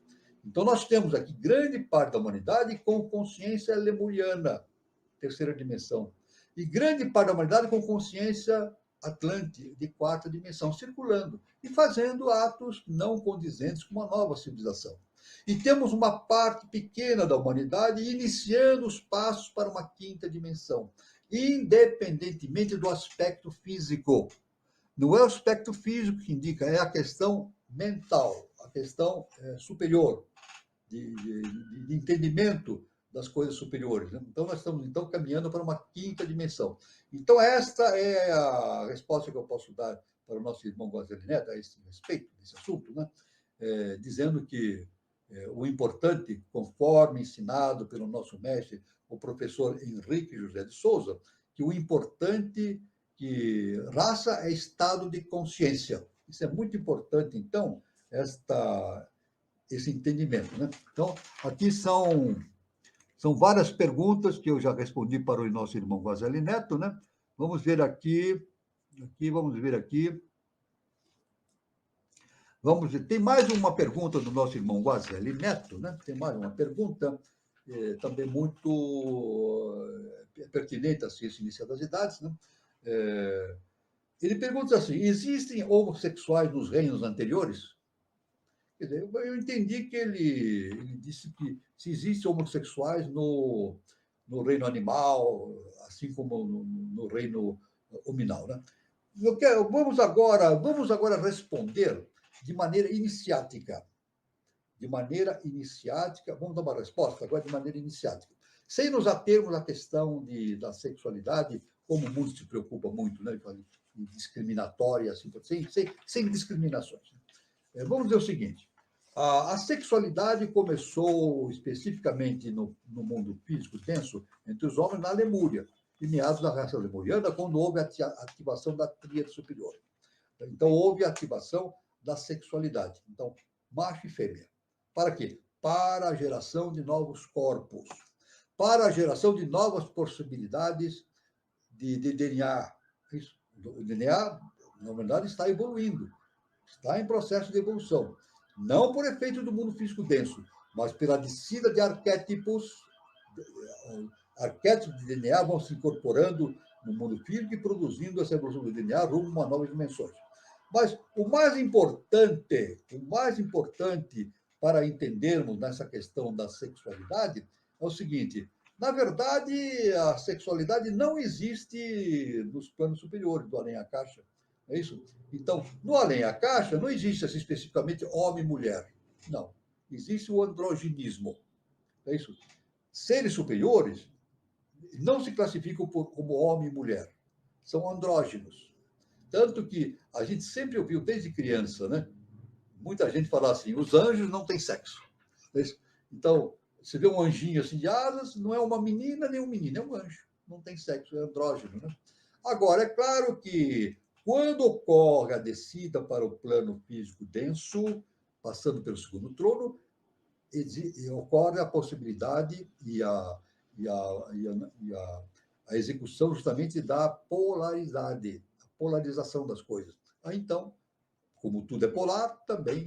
Então, nós temos aqui grande parte da humanidade com consciência lemuriana, terceira dimensão, e grande parte da humanidade com consciência atlântica, de quarta dimensão, circulando e fazendo atos não condizentes com uma nova civilização. E temos uma parte pequena da humanidade iniciando os passos para uma quinta dimensão, independentemente do aspecto físico. Não é o aspecto físico que indica, é a questão mental, a questão superior, de entendimento das coisas superiores. Né? Então, nós estamos caminhando para uma quinta dimensão. Então, esta é a resposta que eu posso dar para o nosso irmão Guazelli Neto a esse respeito, desse assunto, né? Dizendo que o importante, conforme ensinado pelo nosso mestre, o professor Henrique José de Souza, que o importante, que raça é estado de consciência. Isso é muito importante, então, esse entendimento, né? Então, aqui são várias perguntas que eu já respondi para o nosso irmão Guazelli Neto, né? Vamos ver aqui. Vamos ver, tem mais uma pergunta do nosso irmão Guazelli Neto, né? Tem mais uma pergunta, também muito pertinente à ciência inicial das idades, né? Ele pergunta assim: existem homossexuais nos reinos anteriores? Quer dizer, eu entendi que ele disse que se existem homossexuais no reino animal, assim como no reino hominal, né? Vamos agora responder de maneira iniciática. Vamos dar uma resposta agora de maneira iniciática. Sem nos atermos à questão da sexualidade, como o mundo se preocupa muito, né? Discriminatória, assim, sem discriminações. Vamos dizer o seguinte: a sexualidade começou especificamente no mundo físico denso entre os homens na Lemúria, em meados da raça lemuriana, quando houve a ativação da tríade superior. Então, houve a ativação da sexualidade. Então, macho e fêmea. Para quê? Para a geração de novos corpos, para a geração de novas possibilidades de DNA. O DNA, na verdade, está evoluindo, está em processo de evolução. Não por efeito do mundo físico denso, mas pela descida de arquétipos. Arquétipos de DNA vão se incorporando no mundo físico e produzindo essa evolução do DNA rumo a uma novas dimensões. Mas o mais importante para entendermos nessa questão da sexualidade é o seguinte: na verdade, a sexualidade não existe nos planos superiores do além-a-caixa, É isso? Então, no Além a Caixa, não existe assim, especificamente homem e mulher. Não. Existe o androginismo. É isso? Seres superiores não se classificam como homem e mulher. São andrógenos. Tanto que a gente sempre ouviu desde criança, né? Muita gente fala assim, os anjos não têm sexo. É isso? Então, você vê um anjinho assim de asas, não é uma menina nem um menino, é um anjo. Não tem sexo, é andrógeno, né? Agora, é claro que quando ocorre a descida para o plano físico denso, passando pelo segundo trono, ocorre a possibilidade a execução justamente da polaridade, a polarização das coisas. Aí, então, como tudo é polar, também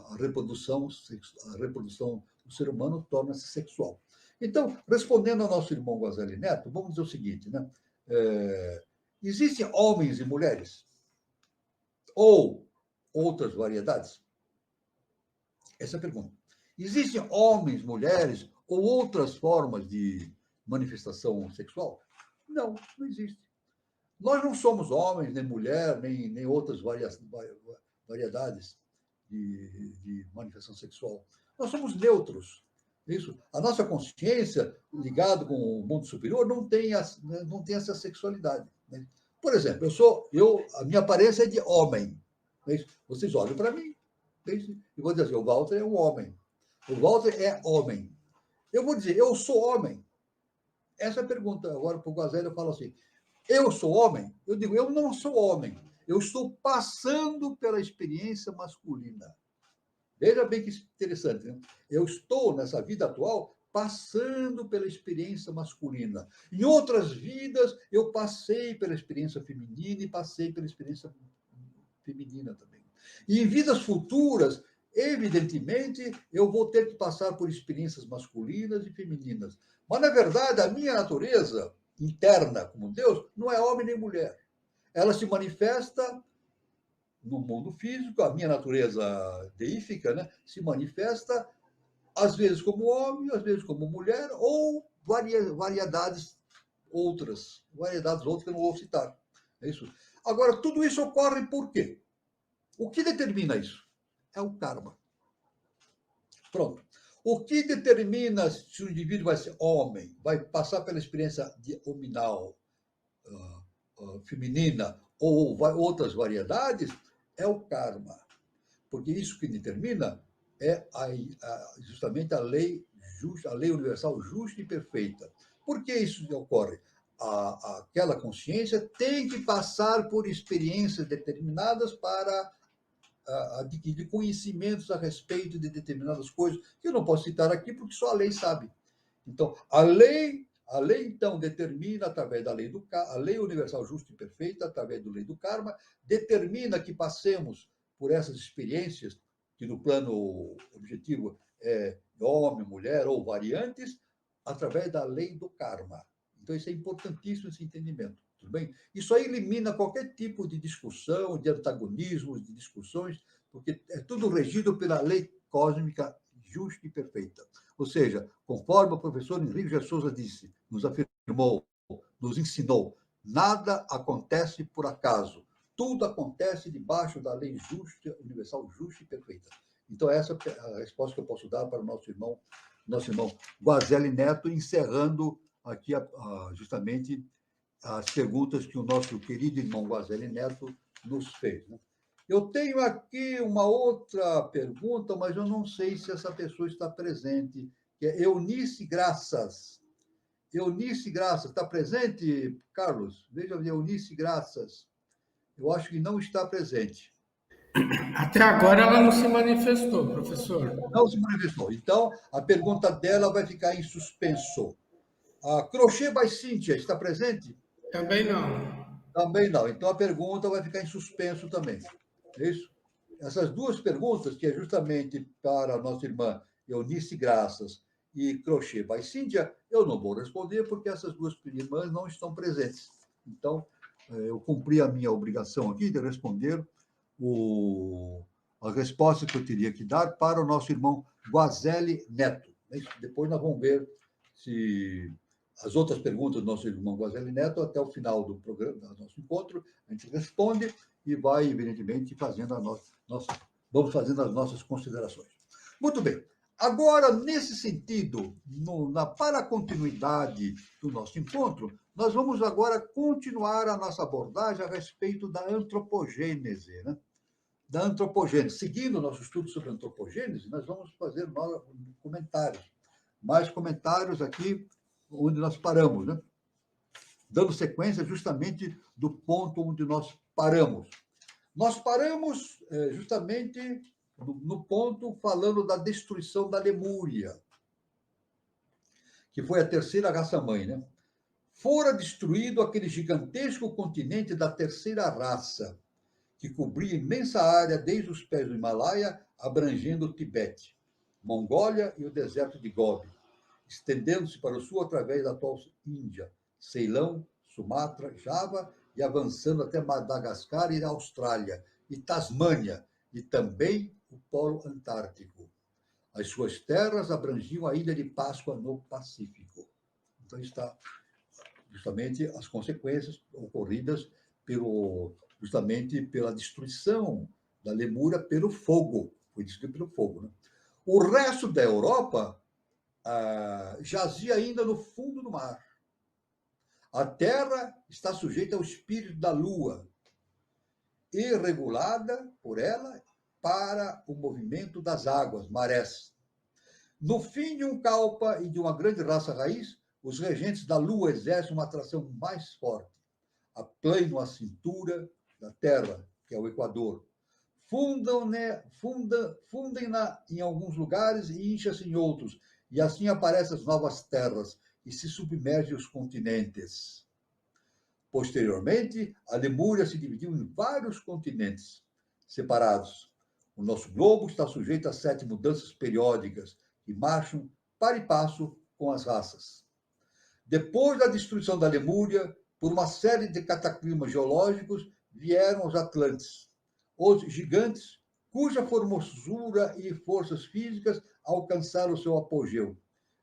a reprodução do ser humano torna-se sexual. Então, respondendo ao nosso irmão Guazelli Neto, vamos dizer o seguinte, né? Existem homens e mulheres? Ou outras variedades? Essa é a pergunta. Existem homens, mulheres ou outras formas de manifestação sexual? Não, não existe. Nós não somos homens, nem mulher, nem outras variedades de manifestação sexual. Nós somos neutros. Isso. A nossa consciência, ligada com o mundo superior, não tem essa sexualidade. Né? Por exemplo, a minha aparência é de homem. Vocês olham para mim e vou dizer assim, o Walter é um homem. O Walter é homem. Eu vou dizer, eu sou homem. Essa é a pergunta. Agora, para o Guazelli, eu falo assim, eu sou homem? Eu digo, eu não sou homem. Eu estou passando pela experiência masculina. Veja bem que interessante. Né? Eu estou, nessa vida atual, passando pela experiência masculina. Em outras vidas, eu passei pela experiência feminina e passei pela experiência feminina também. E em vidas futuras, evidentemente, eu vou ter que passar por experiências masculinas e femininas. Mas, na verdade, a minha natureza interna, como Deus, não é homem nem mulher. Ela se manifesta no mundo físico, a minha natureza deífica, né, se manifesta às vezes como homem, às vezes como mulher, ou variedades outras que eu não vou citar. É isso. Agora, tudo isso ocorre por quê? O que determina isso? É o karma. Pronto. O que determina se o indivíduo vai ser homem, vai passar pela experiência de hominal, feminina, ou outras variedades, é o karma. Porque isso que determina é justamente a lei justa, a lei universal justa e perfeita. Por que isso ocorre? Aquela consciência tem que passar por experiências determinadas para adquirir conhecimentos a respeito de determinadas coisas, que eu não posso citar aqui porque só a lei sabe. Então, a lei então determina, através da lei a lei universal justa e perfeita, através da lei do karma, determina que passemos por essas experiências, que no plano objetivo é homem, mulher ou variantes, através da lei do karma. Então, isso é importantíssimo, esse entendimento. Tudo bem? Isso aí elimina qualquer tipo de discussão, de antagonismos, de discussões, porque é tudo regido pela lei cósmica justa e perfeita. Ou seja, conforme o professor Henrique de Souza disse, nos afirmou, nos ensinou, nada acontece por acaso. Tudo acontece debaixo da lei justa, universal justa e perfeita. Então, essa é a resposta que eu posso dar para o nosso irmão Guazelli Neto, encerrando aqui justamente as perguntas que o nosso querido irmão Guazelli Neto nos fez. Né? Eu tenho aqui uma outra pergunta, mas eu não sei se essa pessoa está presente, que é Eunice Graças. Eunice Graças, está presente, Carlos? Veja, Eunice Graças. Eu acho que não está presente. Até agora ela não se manifestou, professor. Não se manifestou. Então, a pergunta dela vai ficar em suspenso. A Crochê by Cíntia está presente? Também não. Também não. Então, a pergunta vai ficar em suspenso também. É isso? Essas duas perguntas, que é justamente para a nossa irmã Eunice Graças e Crochê by Cíntia, eu não vou responder porque essas duas irmãs não estão presentes. Então, eu cumpri a minha obrigação aqui de responder a resposta que eu teria que dar para o nosso irmão Guazelli Neto. Depois nós vamos ver se as outras perguntas do nosso irmão Guazelli Neto, até o final do programa, do nosso encontro, a gente responde e vai, evidentemente, vamos fazendo as nossas considerações. Muito bem. Agora, nesse sentido, para a continuidade do nosso encontro, nós vamos agora continuar a nossa abordagem a respeito da antropogênese, né? Da antropogênese. Seguindo o nosso estudo sobre antropogênese, nós vamos fazer comentários. Mais comentários aqui onde nós paramos, né? Dando sequência justamente do ponto onde nós paramos. Nós paramos justamente no ponto falando da destruição da Lemúria, que foi a terceira raça-mãe, né? Fora destruído aquele gigantesco continente da terceira raça, que cobria imensa área desde os pés do Himalaia, abrangendo o Tibete, Mongólia e o deserto de Gobi, estendendo-se para o sul através da atual Índia, Ceilão, Sumatra, Java e avançando até Madagascar e Austrália, e Tasmânia, e também o Polo Antártico. As suas terras abrangiam a Ilha de Páscoa no Pacífico. Então está justamente as consequências ocorridas justamente pela destruição da Lemúria pelo fogo. Foi destruído pelo fogo, né? O resto da Europa jazia ainda no fundo do mar. A Terra está sujeita ao espírito da Lua e regulada por ela para o movimento das águas, marés. No fim de um Kalpa e de uma grande raça raiz, os regentes da Lua exercem uma atração mais forte. Aplanam a cintura da Terra, que é o Equador. Fundem-na em alguns lugares e incham-se em outros, e assim aparecem as novas terras e se submergem os continentes. Posteriormente, a Lemúria se dividiu em vários continentes separados. O nosso globo está sujeito a 7 mudanças periódicas que marcham para e passo com as raças. Depois da destruição da Lemúria, por uma série de cataclismos geológicos, vieram os Atlantes, os gigantes, cuja formosura e forças físicas alcançaram o seu apogeu,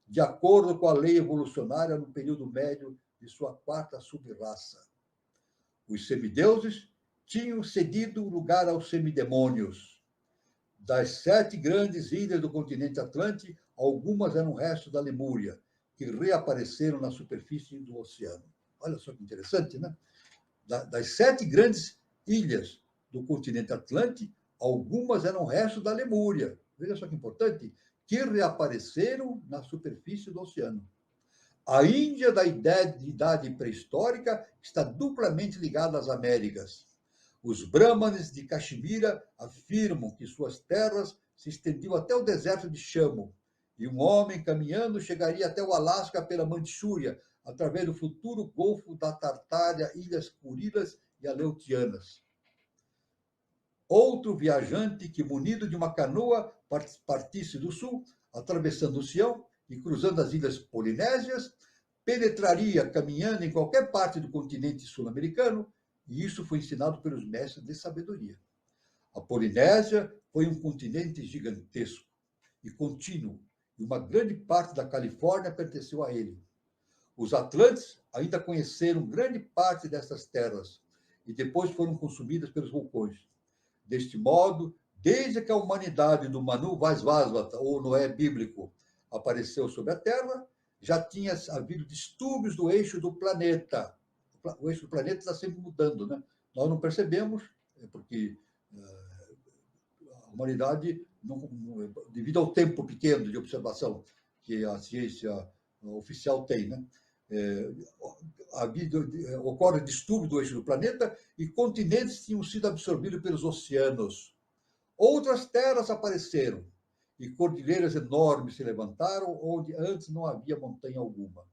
de acordo com a lei evolucionária no período médio de sua quarta subraça. Os semideuses tinham cedido lugar aos semidemônios. Das 7 grandes ilhas do continente Atlântico, algumas eram restos da Lemúria, que reapareceram na superfície do oceano. Olha só que interessante, né? Das 7 grandes ilhas do continente Atlântico, algumas eram restos da Lemúria. Veja só que importante, que reapareceram na superfície do oceano. A Índia da idade pré-histórica está duplamente ligada às Américas. Os Brahmanes de Caxemira afirmam que suas terras se estendiam até o deserto de Chamo, e um homem caminhando chegaria até o Alasca pela Manchúria, através do futuro Golfo da Tartária, Ilhas Kurilas e Aleutianas. Outro viajante que, munido de uma canoa, partisse do sul, atravessando o Oceano e cruzando as Ilhas Polinésias, penetraria caminhando em qualquer parte do continente sul-americano, e isso foi ensinado pelos mestres de sabedoria. A Polinésia foi um continente gigantesco e contínuo, e uma grande parte da Califórnia pertenceu a ele. Os Atlantes ainda conheceram grande parte dessas terras, e depois foram consumidas pelos vulcões. Deste modo, desde que a humanidade do Manu Vaisvasvata, ou Noé bíblico, apareceu sobre a Terra, já tinha havido distúrbios do eixo do planeta. O eixo do planeta está sempre mudando, né? Nós não percebemos, porque a humanidade, devido ao tempo pequeno de observação que a ciência oficial tem, né? Ocorre distúrbio do eixo do planeta e continentes tinham sido absorvidos pelos oceanos. Outras terras apareceram e cordilheiras enormes se levantaram onde antes não havia montanha alguma.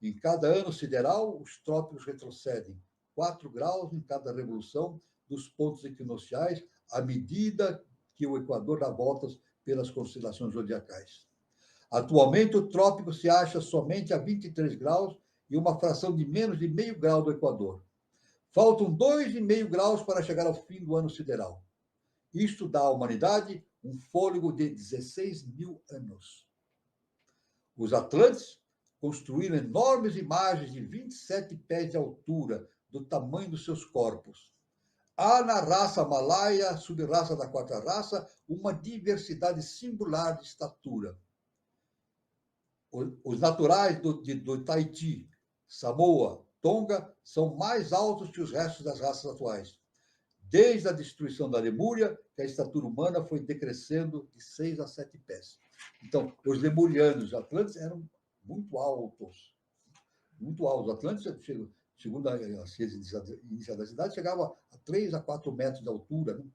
Em cada ano sideral, os trópicos retrocedem 4 graus em cada revolução dos pontos equinociais, à medida que o Equador dá voltas pelas constelações zodiacais. Atualmente, o trópico se acha somente a 23 graus e uma fração de menos de meio grau do Equador. Faltam 2,5 graus para chegar ao fim do ano sideral. Isto dá à humanidade um fôlego de 16 mil anos. Os Atlantes construíram enormes imagens de 27 pés de altura, do tamanho dos seus corpos. Há na raça malaia, sub-raça da quarta raça, uma diversidade singular de estatura. Os naturais do Tahiti, Samoa, Tonga, são mais altos que os restos das raças atuais. Desde a destruição da Lemúria, que a estatura humana foi decrescendo de 6 a 7 pés. Então, os lemurianos, os atlantes, eram muito altos. Muito altos. Os atlantes, segundo a ciência inicial da cidade, chegavam a 3 a 4 metros de altura. Né?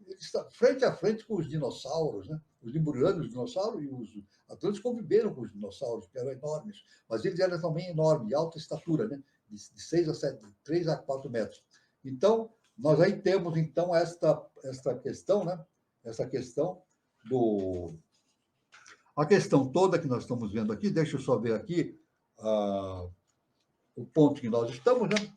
Eles estão frente a frente com os dinossauros. Né? Os lemurianos, os dinossauros, e os atlantes conviveram com os dinossauros, que eram enormes. Mas eles eram também enormes, de alta estatura, né? de 6 a 7, 3 a 4 metros. Então, nós aí temos, então, esta questão, né? Essa questão a questão toda que nós estamos vendo aqui, deixa eu só ver aqui o ponto que nós estamos, né?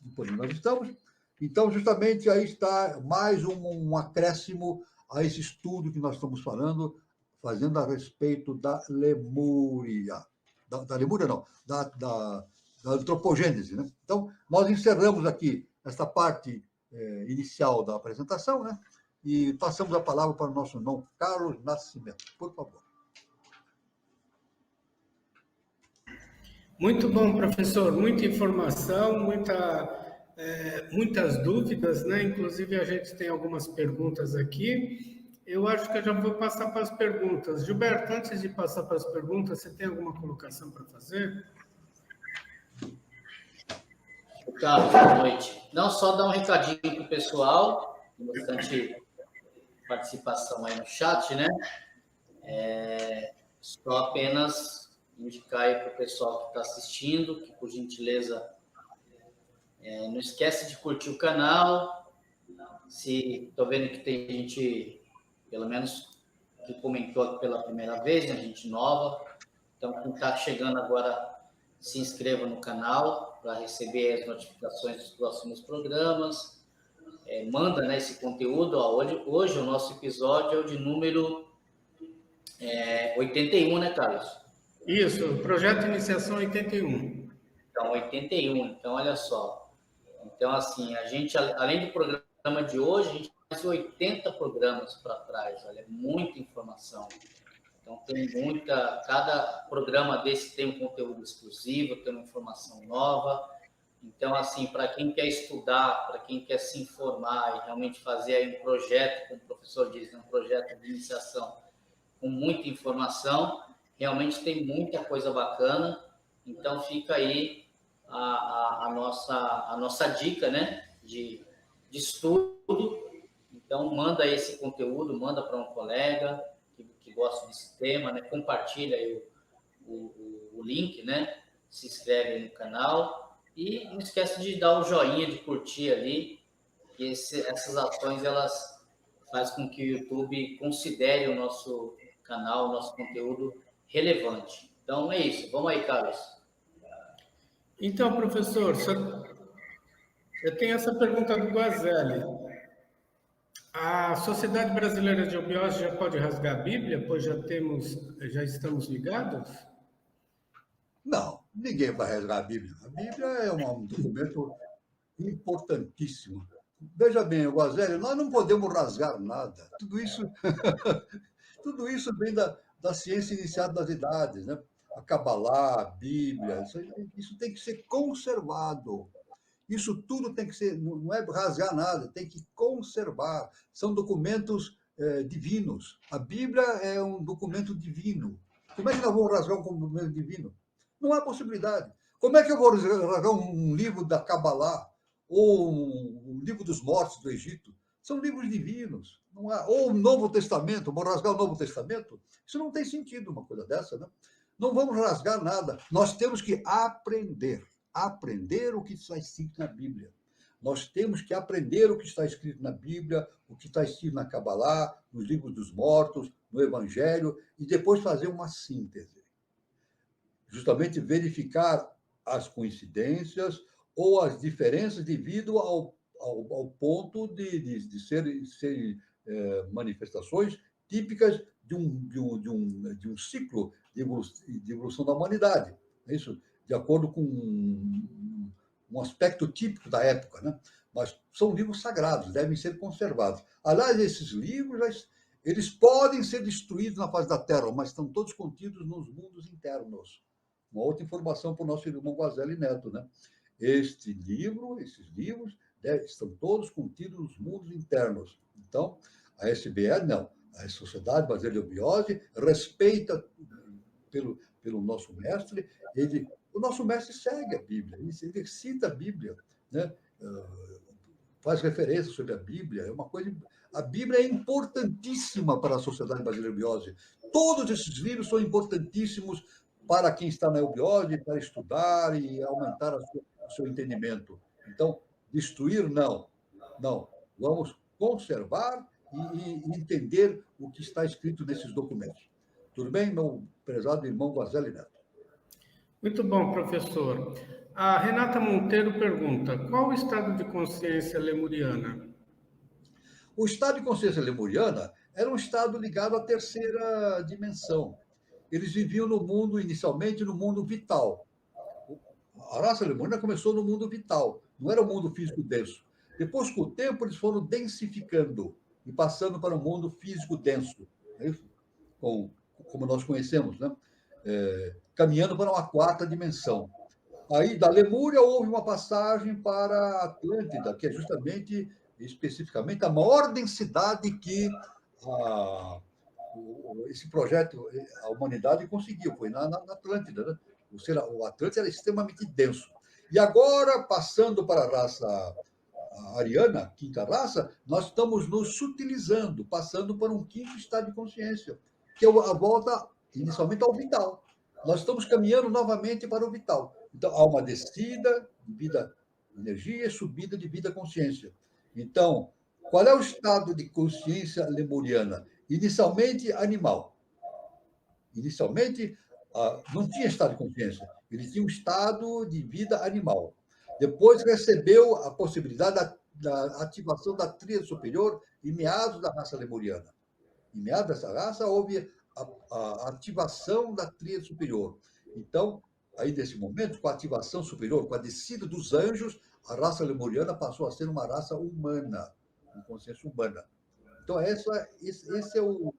O ponto que nós estamos. Então, justamente, aí está mais um acréscimo a esse estudo que nós estamos fazendo a respeito da Lemúria. Da Lemúria, não, da antropogênese. Né? Então, nós encerramos aqui esta parte inicial da apresentação, né? E passamos a palavra para o nosso irmão Carlos Nascimento. Por favor. Muito bom, professor. Muita informação, muitas dúvidas, né? Inclusive, a gente tem algumas perguntas aqui. Eu acho que eu já vou passar para as perguntas. Gilberto, antes de passar para as perguntas, você tem alguma colocação para fazer? Carlos, boa noite. Não, só dar um recadinho para o pessoal, tem bastante participação aí no chat, né? Só apenas indicar aí para o pessoal que está assistindo, que, por gentileza, não esquece de curtir o canal. Se estou vendo que tem gente, pelo menos, que comentou pela primeira vez, né? Gente nova. Então, quem está chegando agora, se inscreva no canal para receber as notificações dos próximos programas. Manda, né, esse conteúdo. Hoje o nosso episódio é o de número 81, né, Carlos? Isso, projeto Iniciação 81. Então, 81. Então, olha só. Então, assim, a gente, além do programa de hoje, a gente faz 80 programas para trás. Olha, muita informação. Então, tem cada programa desse tem um conteúdo exclusivo, tem uma informação nova. Então, assim, para quem quer estudar, para quem quer se informar e realmente fazer aí um projeto, como o professor diz, um projeto de iniciação com muita informação, realmente tem muita coisa bacana. Então, fica aí a nossa dica, né, de estudo. Então, manda aí esse conteúdo, manda para um colega que gosta desse tema, né? Compartilha aí o link, né? Se inscreve aí no canal e não esquece de dar o joinha, de curtir ali, que essas ações elas fazem com que o YouTube considere o nosso canal, o nosso conteúdo relevante. Então é isso. Vamos aí, Carlos. Então, professor, eu tenho essa pergunta do Guazelli. A Sociedade Brasileira de Obiose já pode rasgar a Bíblia, pois já estamos ligados? Não, ninguém vai rasgar a Bíblia. A Bíblia é um documento importantíssimo. Veja bem, Guazelli, nós não podemos rasgar nada. Tudo isso vem da ciência iniciada das idades, né? A Cabalá, a Bíblia, isso tem que ser conservado. Isso tudo tem que ser, não é rasgar nada, tem que conservar. São documentos divinos. A Bíblia é um documento divino. Como é que nós vamos rasgar um documento divino? Não há possibilidade. Como é que eu vou rasgar um livro da Cabalá ou um livro dos mortos do Egito? São livros divinos. Não há, ou o Novo Testamento, vou rasgar o Novo Testamento? Isso não tem sentido, uma coisa dessa, né? Não vamos rasgar nada. Nós temos que aprender o que está escrito na Bíblia. Nós temos que aprender o que está escrito na Bíblia, o que está escrito na Cabalá, nos livros dos mortos, no Evangelho, e depois fazer uma síntese. Justamente verificar as coincidências ou as diferenças devido ao ponto de serem manifestações típicas de um ciclo de evolução da humanidade. É isso, de acordo com um aspecto típico da época, né? Mas são livros sagrados, devem ser conservados. Aliás, esses livros, eles podem ser destruídos na face da Terra, mas estão todos contidos nos mundos internos. Uma outra informação para o nosso irmão Guazelli Neto, né? Esses livros estão todos contidos nos mundos internos. Então, a SBE, não. A Sociedade Brasileira de Eubiose respeita pelo nosso mestre. O nosso mestre segue a Bíblia, ele cita a Bíblia, né? Faz referência sobre a Bíblia. É uma coisa. A Bíblia é importantíssima para a Sociedade Brasileira de Eubiose. Todos esses livros são importantíssimos para quem está na eubiose, para estudar e aumentar o seu entendimento. Então, destruir, não. Não. Vamos conservar e entender o que está escrito nesses documentos. Tudo bem, meu prezado irmão Guazelli Neto? Muito bom, professor. A Renata Monteiro pergunta: qual o estado de consciência lemuriana? O estado de consciência lemuriana era um estado ligado à terceira dimensão. Eles viviam no mundo, inicialmente, no mundo vital. A raça lemuriana começou no mundo vital, não era o mundo físico denso. Depois, com o tempo, eles foram densificando e passando para o mundo físico denso, é isso? Como nós conhecemos, né? Caminhando para uma quarta dimensão. Aí, da Lemúria, houve uma passagem para a Atlântida, que é justamente, especificamente, a maior densidade que esse projeto, a humanidade conseguiu, foi na Atlântida, né? O Atlântida era extremamente denso. E agora, passando para a raça ariana, quinta raça, nós estamos nos sutilizando, passando para um quinto estado de consciência, que é a volta, inicialmente, ao vital. Nós estamos caminhando novamente para o vital. Então, há uma descida de vida, energia, e subida de vida, consciência. Então, qual é o estado de consciência lemuriana? Inicialmente, animal. Inicialmente, não tinha estado de consciência. Ele tinha um estado de vida animal. Depois recebeu a possibilidade da ativação da tríade superior em meados da raça lemuriana. Em meados dessa raça, houve a ativação da tríade superior. Então, aí nesse momento, com a ativação superior, com a descida dos anjos, a raça lemuriana passou a ser uma raça humana, com consciência humana. Então, esse é o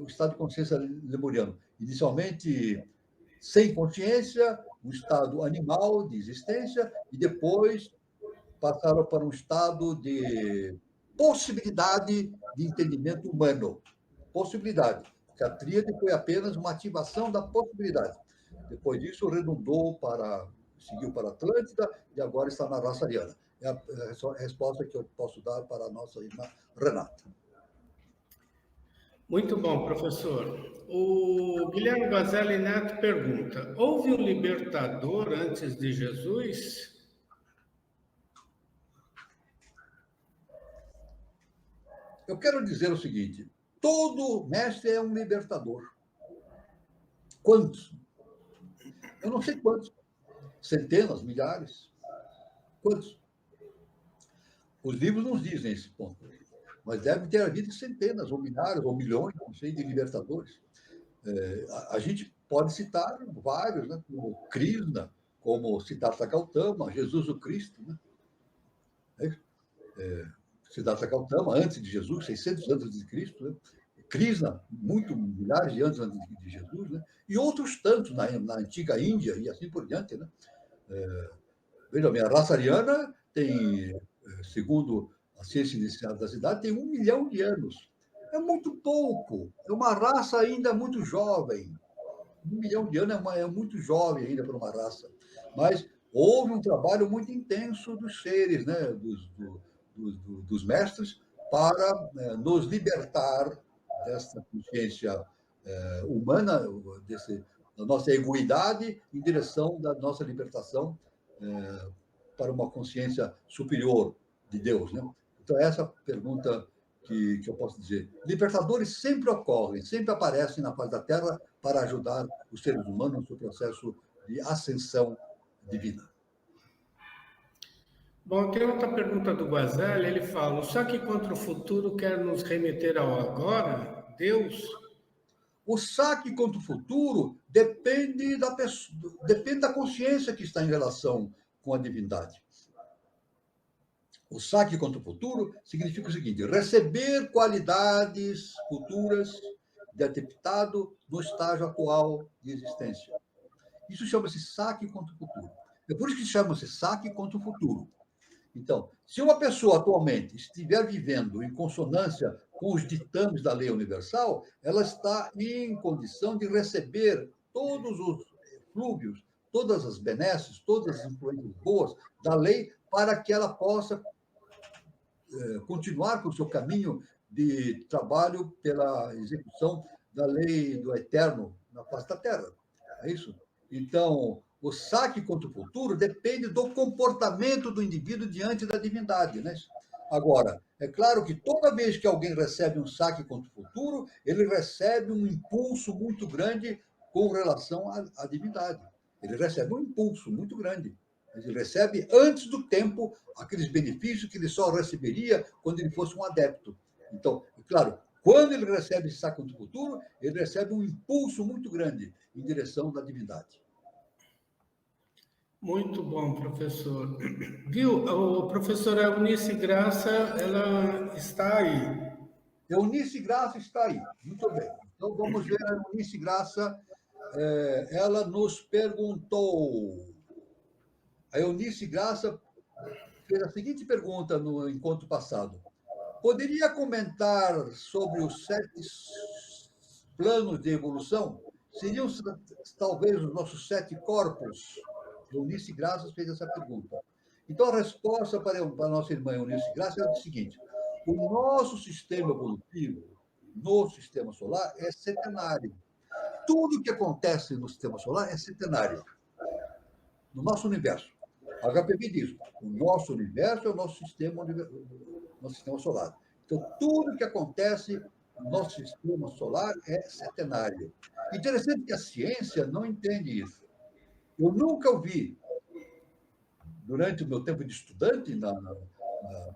estado de consciência lemuriano. Inicialmente, sem consciência, um estado animal de existência, e depois passaram para um estado de possibilidade de entendimento humano. Possibilidade, porque a tríade foi apenas uma ativação da possibilidade. Depois disso, seguiu para a Atlântida e agora está na raça ariana. É a resposta que eu posso dar para a nossa irmã Renata. Muito bom, professor. O Guilherme Guazelli Neto pergunta: houve um libertador antes de Jesus? Eu quero dizer o seguinte: todo mestre é um libertador. Quantos? Eu não sei quantos. Centenas, milhares. Quantos? Os livros nos dizem esse ponto. Mas deve ter havido centenas, ou milhares, ou milhões, não sei, de libertadores. A gente pode citar vários, né? Como Krishna, como Siddhartha Gautama, Jesus o Cristo, né? Siddhartha Gautama, antes de Jesus, 600 anos antes de Cristo, né? Krishna, milhares de anos antes de Jesus, né? E outros tantos na antiga Índia e assim por diante, né? Veja bem, a raça ariana tem, segundo a ciência inicial da cidade, tem 1 milhão de anos. É muito pouco. É uma raça ainda muito jovem. 1 milhão de anos é muito jovem ainda para uma raça. Mas houve um trabalho muito intenso dos seres, né? dos mestres, para nos libertar dessa consciência humana, da nossa egoidade, em direção da nossa libertação para uma consciência superior de Deus, né? Então, essa pergunta que eu posso dizer. Libertadores sempre ocorrem, sempre aparecem na face da Terra para ajudar os seres humanos no seu processo de ascensão divina. Bom, tem outra pergunta do Guazelli, ele fala: só que contra o futuro quer nos remeter ao agora? Deus? O saque contra o futuro depende da pessoa, depende da consciência que está em relação com a divindade. O saque contra o futuro significa o seguinte: receber qualidades futuras detectado no estágio atual de existência. Isso chama-se saque contra o futuro. É por isso que chama-se saque contra o futuro. Então, se uma pessoa atualmente estiver vivendo em consonância com os ditames da lei universal, ela está em condição de receber todos os flúvios, todas as benesses, todas as influências boas da lei para que ela possa continuar com o seu caminho de trabalho pela execução da lei do eterno na face da terra. É isso? Então, o saque contra o futuro depende do comportamento do indivíduo diante da divindade, né? Agora, é claro que toda vez que alguém recebe um saque contra o futuro, ele recebe um impulso muito grande com relação à divindade. Ele recebe um impulso muito grande. Ele recebe antes do tempo aqueles benefícios que ele só receberia quando ele fosse um adepto. Então, claro, quando ele recebe esse saque contra o futuro, ele recebe um impulso muito grande em direção da divindade. Muito bom, professor. Viu, a professora Eunice Graça, ela está aí. Eunice Graça está aí. Muito bem. Então, vamos ver a Eunice Graça. Ela nos perguntou. A Eunice Graça fez a seguinte pergunta no encontro passado: poderia comentar sobre os 7 planos de evolução? Seriam talvez os nossos 7 corpos? Eunice Graça fez essa pergunta. Então, a resposta para a nossa irmã Eunice Graça é a seguinte: o nosso sistema evolutivo, no sistema solar, é centenário. Tudo que acontece no sistema solar é centenário. No nosso universo. A HPV diz: o nosso universo é o nosso sistema solar. Então, tudo que acontece no nosso sistema solar é centenário. Interessante que a ciência não entende isso. Eu nunca ouvi, durante o meu tempo de estudante, no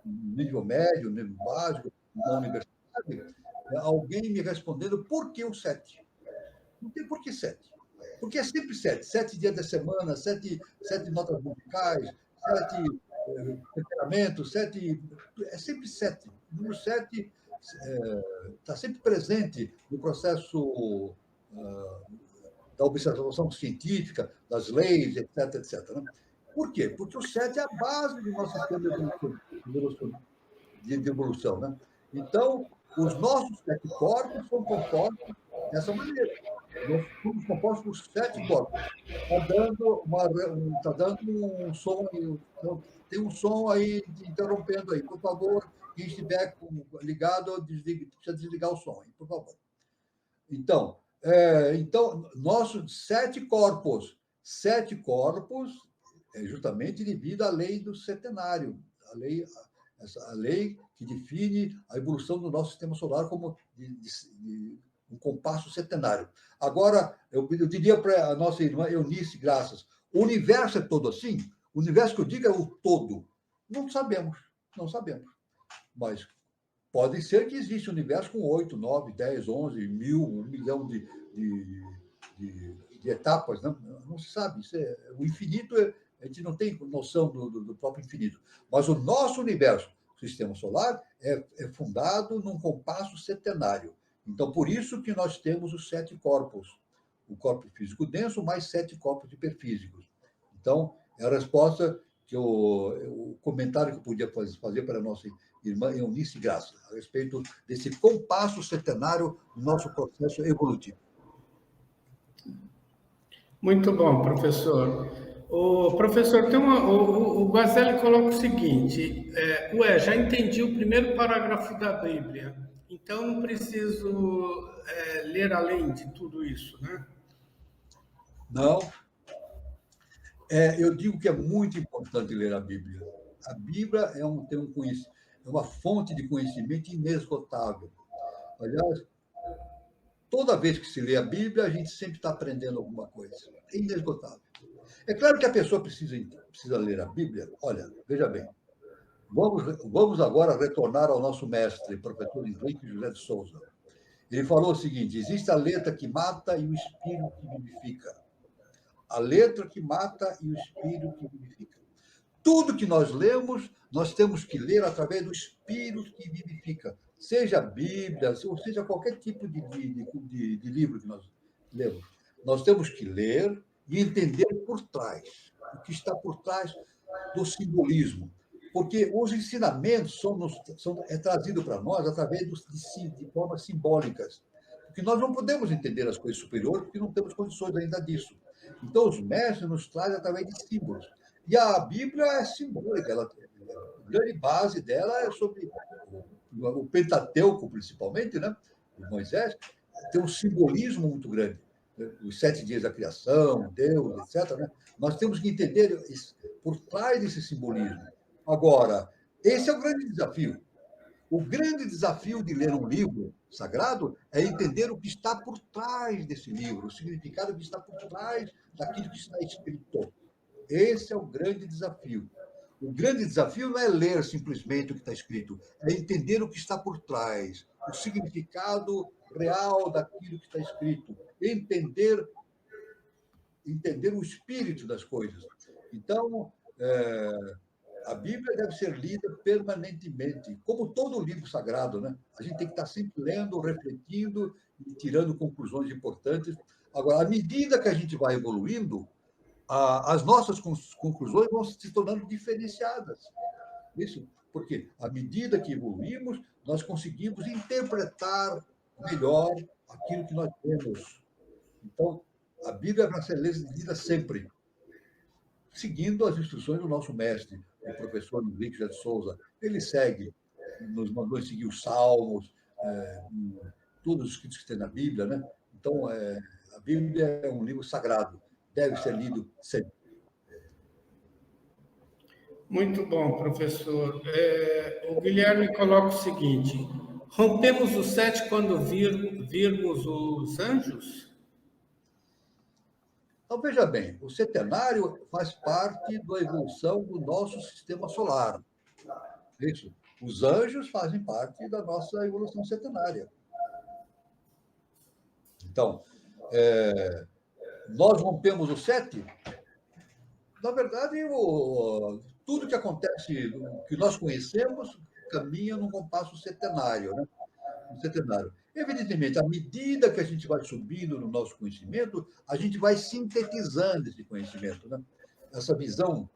nível médio, no nível básico, na universidade, alguém me respondendo por que o 7. Não tem por que 7. Porque é sempre 7. 7 dias da semana, 7 notas musicais, 7 temperamentos, 7. É sempre 7. O número 7 está sempre presente no processo da observação científica, das leis, etc, etc. Né? Por quê? Porque o 7 é a base do nosso sistema de evolução. Né? Então, os nossos 7 corpos são compostos dessa maneira. Nós somos compostos por 7 corpos. Está dando um som aí. Tem um som aí interrompendo aí. Por favor, quem estiver ligado, precisa desligar o som, aí, por favor. Então, nossos 7 corpos. 7 corpos é justamente devido à lei do centenário. A lei que define a evolução do nosso sistema solar como um compasso centenário. Agora, eu diria para a nossa irmã Eunice Graças, o universo é todo assim? O universo que eu digo é o todo. Não sabemos. Mas pode ser que exista um universo com 8, 9, 10, 11, 1.000, 1 milhão de etapas. Não se sabe. O infinito, a gente não tem noção do próprio infinito. Mas o nosso universo, o sistema solar, é fundado num compasso centenário. Então, por isso que nós temos os 7 corpos. O corpo físico denso, mais 7 corpos hiperfísicos. Então, é a resposta que o comentário que eu podia fazer para a nossa irmã Eunice Graça, a respeito desse compasso centenário do nosso processo evolutivo. Muito bom, professor. O professor, o Guazelli coloca o seguinte: já entendi o primeiro parágrafo da Bíblia, então não preciso ler além de tudo isso, né? Não. Eu digo que é muito importante ler a Bíblia. A Bíblia é uma fonte de conhecimento inesgotável. Aliás, toda vez que se lê a Bíblia, a gente sempre está aprendendo alguma coisa. É inesgotável. É claro que a pessoa precisa ler a Bíblia. Olha, veja bem. Vamos agora retornar ao nosso mestre, professor Henrique José de Souza. Ele falou o seguinte: existe a letra que mata e o espírito que vivifica. A letra que mata e o espírito que vivifica. Tudo que nós lemos, nós temos que ler através do espírito que vivifica. Seja a Bíblia, ou seja qualquer tipo de livro que nós lemos. Nós temos que ler e entender por trás, o que está por trás do simbolismo. Porque os ensinamentos é trazido para nós através de formas simbólicas. Porque nós não podemos entender as coisas superiores porque não temos condições ainda disso. Então, os mestres nos trazem através de símbolos. E a Bíblia é simbólica, a grande base dela é sobre o Pentateuco, principalmente, né? O Moisés, tem um simbolismo muito grande. Os 7 dias da criação, Deus, etc. Né? Nós temos que entender por trás desse simbolismo. Agora, esse é o grande desafio. O grande desafio de ler um livro sagrado é entender o que está por trás desse livro, o significado que está por trás daquilo que está escrito. Esse é o grande desafio. O grande desafio não é ler simplesmente o que está escrito, é entender o que está por trás, o significado real daquilo que está escrito, entender o espírito das coisas. Então, a Bíblia deve ser lida permanentemente, como todo livro sagrado, né? A gente tem que estar sempre lendo, refletindo e tirando conclusões importantes. Agora, à medida que a gente vai evoluindo, as nossas conclusões vão se tornando diferenciadas. Isso porque, à medida que evoluímos, nós conseguimos interpretar melhor aquilo que nós temos. Então, a Bíblia é para ser lida sempre, seguindo as instruções do nosso mestre, o professor Henrique de Souza. Ele nos mandou seguir os Salmos, todos os escritos que tem na Bíblia, né? Então, a Bíblia é um livro sagrado, deve ser lido sempre. Muito bom, professor. O Guilherme coloca o seguinte: rompemos o 7 quando virmos os anjos? Então, veja bem, o setenário faz parte da evolução do nosso sistema solar. Isso. Os anjos fazem parte da nossa evolução setenária. Então, nós rompemos o 7. Na verdade, tudo que acontece, que nós conhecemos, caminha num compasso setenário, né? Um setenário. Evidentemente, à medida que a gente vai subindo no nosso conhecimento, a gente vai sintetizando esse conhecimento, né? Essa visão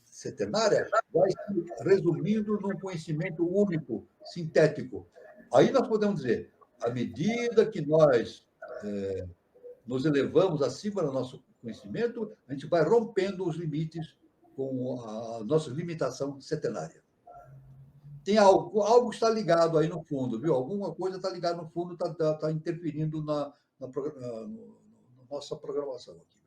setenária vai se resumindo num conhecimento único, sintético. Aí nós podemos dizer, à medida que nós nos elevamos acima do nosso conhecimento, a gente vai rompendo os limites com a nossa limitação setenária. Tem algo está ligado aí no fundo, viu? Alguma coisa está ligada no fundo, está interferindo na nossa programação aqui.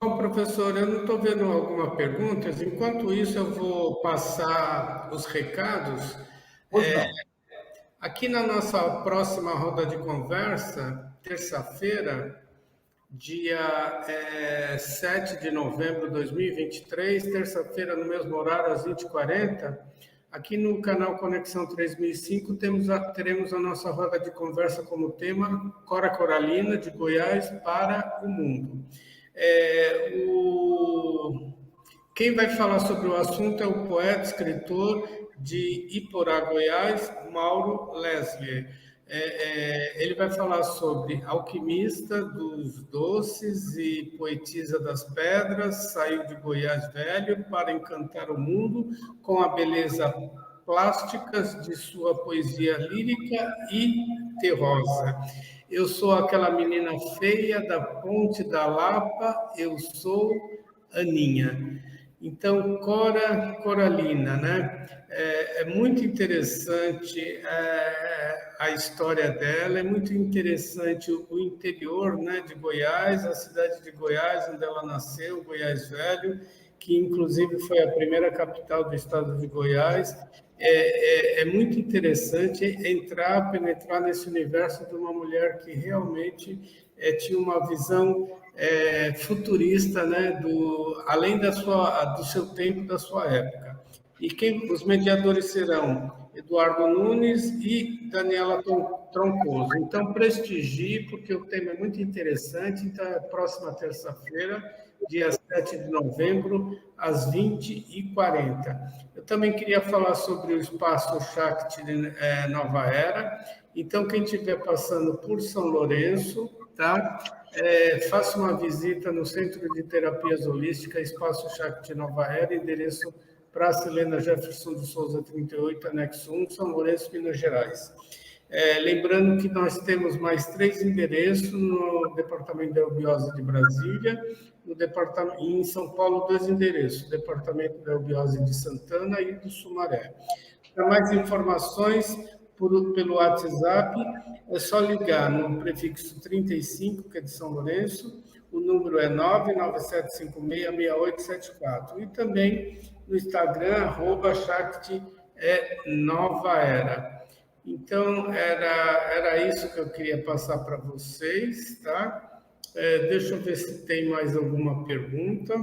Bom, professor, eu não estou vendo alguma pergunta. Enquanto isso, eu vou passar os recados. Aqui na nossa próxima roda de conversa, terça-feira, dia 7 de novembro de 2023, terça-feira, no mesmo horário, às 20h40, aqui no canal Conexão 3005, teremos a nossa roda de conversa como tema Cora Coralina, de Goiás para o mundo. Quem vai falar sobre o assunto é o poeta, escritor de Iporá, Goiás, Mauro Leslie. Ele vai falar sobre alquimista dos doces e poetisa das pedras, saiu de Goiás velho para encantar o mundo com a beleza plásticas de sua poesia lírica e terrosa. Eu sou aquela menina feia da Ponte da Lapa, eu sou Aninha. Então, Coralina, né? É muito interessante a história dela, é muito interessante o interior, né, de Goiás, a cidade de Goiás, onde ela nasceu, Goiás Velho, que inclusive foi a primeira capital do estado de Goiás. É muito interessante penetrar nesse universo de uma mulher que realmente tinha uma visão futurista, né, além do seu tempo, da sua época. E os mediadores serão Eduardo Nunes e Daniela Troncoso. Então, prestigie, porque o tema é muito interessante. Então, é próxima terça-feira, dia 7 de novembro, às 20h40. Eu também queria falar sobre o Espaço Shakti Nova Era. Então, quem estiver passando por São Lourenço, tá? Faça uma visita no Centro de Terapias Holísticas, Espaço Shakti Nova Era, endereço Praça Helena Jefferson de Souza, 38, anexo 1, São Lourenço, Minas Gerais. Lembrando que nós temos mais 3 endereços no Departamento da Eubiose de Brasília, em São Paulo, 2 endereços, Departamento da Eubiose de Santana e do Sumaré. Para mais informações, pelo WhatsApp, é só ligar no prefixo 35, que é de São Lourenço, o número é 997566874. E também no Instagram, @Shakti Nova Era. Então, era isso que eu queria passar para vocês, tá? Deixa eu ver se tem mais alguma pergunta.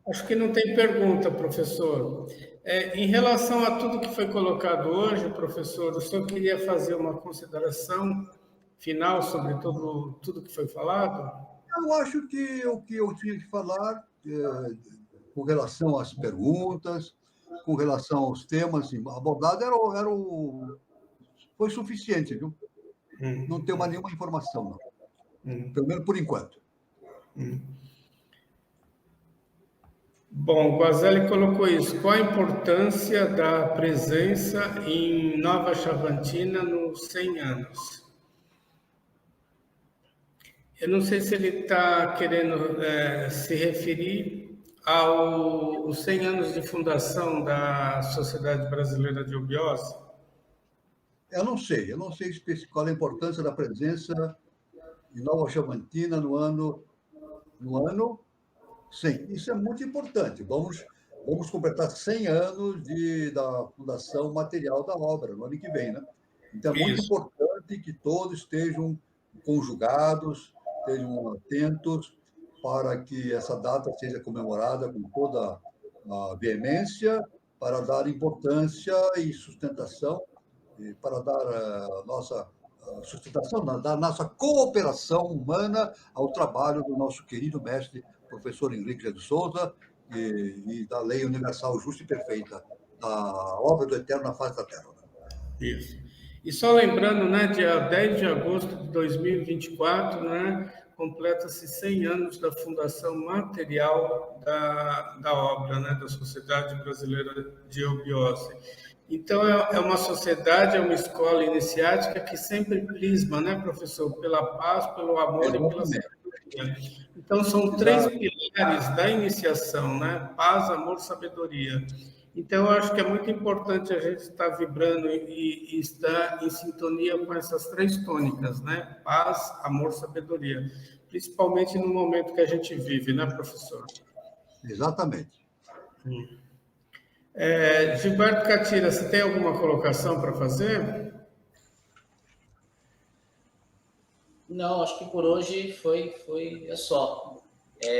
Acho que não tem pergunta, professor. Em relação a tudo que foi colocado hoje, professor, eu só queria fazer uma consideração final sobre tudo que foi falado. Eu acho que o que eu tinha que falar com relação às perguntas, com relação aos temas abordados, foi suficiente, viu? Não tenho mais nenhuma informação, não. Pelo menos por enquanto. Bom, o Guazelli colocou isso. Qual a importância da presença em Nova Chavantina nos 100 anos? Eu não sei se ele está querendo se referir aos 100 anos de fundação da Sociedade Brasileira de Eubiose. Eu não sei qual a importância da presença em Nova Chavantina no ano 100. Isso é muito importante. Vamos completar 100 anos da fundação material da obra no ano que vem, né? Então, é muito importante que todos estejam conjugados, estejam atentos para que essa data seja comemorada com toda a veemência, para dar importância e sustentação, e para dar a nossa sustentação, da nossa cooperação humana ao trabalho do nosso querido mestre, professor Henrique de Souza, e da Lei Universal Justa e Perfeita, da obra do Eterno na face da Terra. Isso. E só lembrando, né, dia 10 de agosto de 2024, né, completa-se 100 anos da fundação material da obra, né, da Sociedade Brasileira de Eubiose. Então, é uma sociedade, é uma escola iniciática que sempre prisma, né, professor, pela paz, pelo amor e pela sabedoria. Então, são 3 pilares da iniciação, né, paz, amor, sabedoria. Então, eu acho que é muito importante a gente estar vibrando e estar em sintonia com essas 3 tônicas, né, paz, amor, sabedoria, principalmente no momento que a gente vive, né, professor? Exatamente. Gilberto Catira, você tem alguma colocação para fazer? Não, acho que por hoje é só.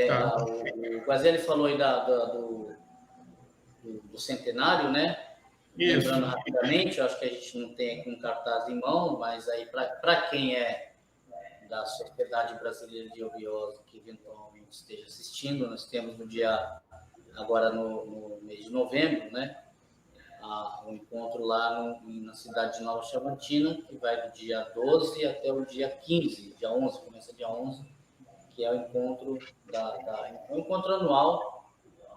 Tá. O Guazelli falou aí do centenário, né? Isso. Lembrando rapidamente, eu acho que a gente não tem aqui um cartaz em mão, mas aí para quem é da Sociedade Brasileira de Eubiose que eventualmente esteja assistindo, nós temos agora no mês de novembro, né? Um encontro lá na cidade de Nova Chavantina, que vai do dia 12 até o dia 15, dia 11, começa dia 11, que é o encontro o encontro anual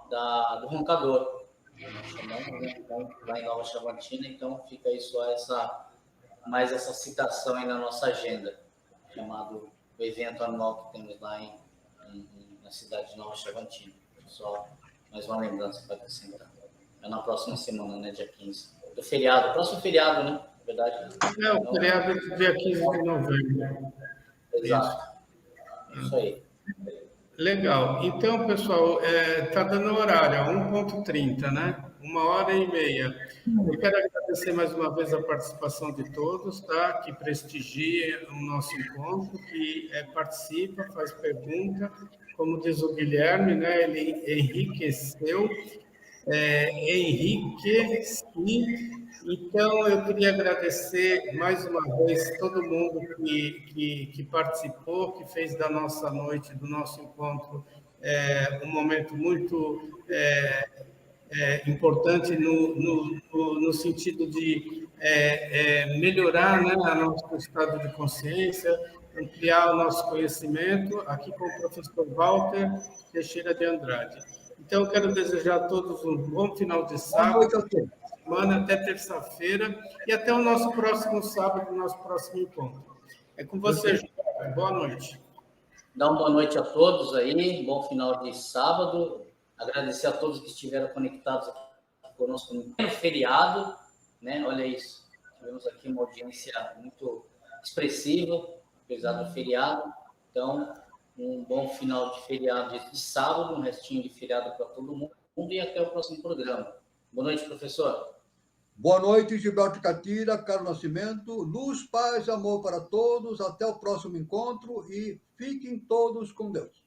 do Roncador. Nós chamamos, né? Então, lá em Nova Chavantina, então fica aí só mais essa citação aí na nossa agenda, chamado o evento anual que temos lá na cidade de Nova Chavantina. Só mais uma lembrança para acrescentar. É na próxima semana, né, dia 15. Do feriado, próximo feriado, né? Na verdade. O feriado é do dia 15 de novembro. Exato. Isso aí. Legal. Então, pessoal, está dando horário, 1h30, né? 1h30. Eu quero agradecer mais uma vez a participação de todos, tá? Que prestigiem o nosso encontro, que participa, faz pergunta. Como diz o Guilherme, né? Ele enriqueceu. Henrique, sim. Então, eu queria agradecer mais uma vez todo mundo que participou, que fez da nossa noite, do nosso encontro, um momento muito importante no sentido de melhorar, né, o nosso estado de consciência, ampliar o nosso conhecimento, aqui com o professor Walter Teixeira de Andrade. Então, eu quero desejar a todos um bom final de sábado, semana, até terça-feira, e até o nosso próximo sábado, nosso próximo encontro. É com você, João. Boa noite. Dá uma boa noite a todos aí, bom final de sábado. Agradecer a todos que estiveram conectados aqui conosco no feriado, né? Olha isso, tivemos aqui uma audiência muito expressiva, apesar do feriado. Então, um bom final de feriado de sábado, um restinho de feriado para todo mundo e até o próximo programa. Boa noite, professor. Boa noite, Gilberto Catira, Carlos Nascimento, luz, paz e amor para todos. Até o próximo encontro e fiquem todos com Deus.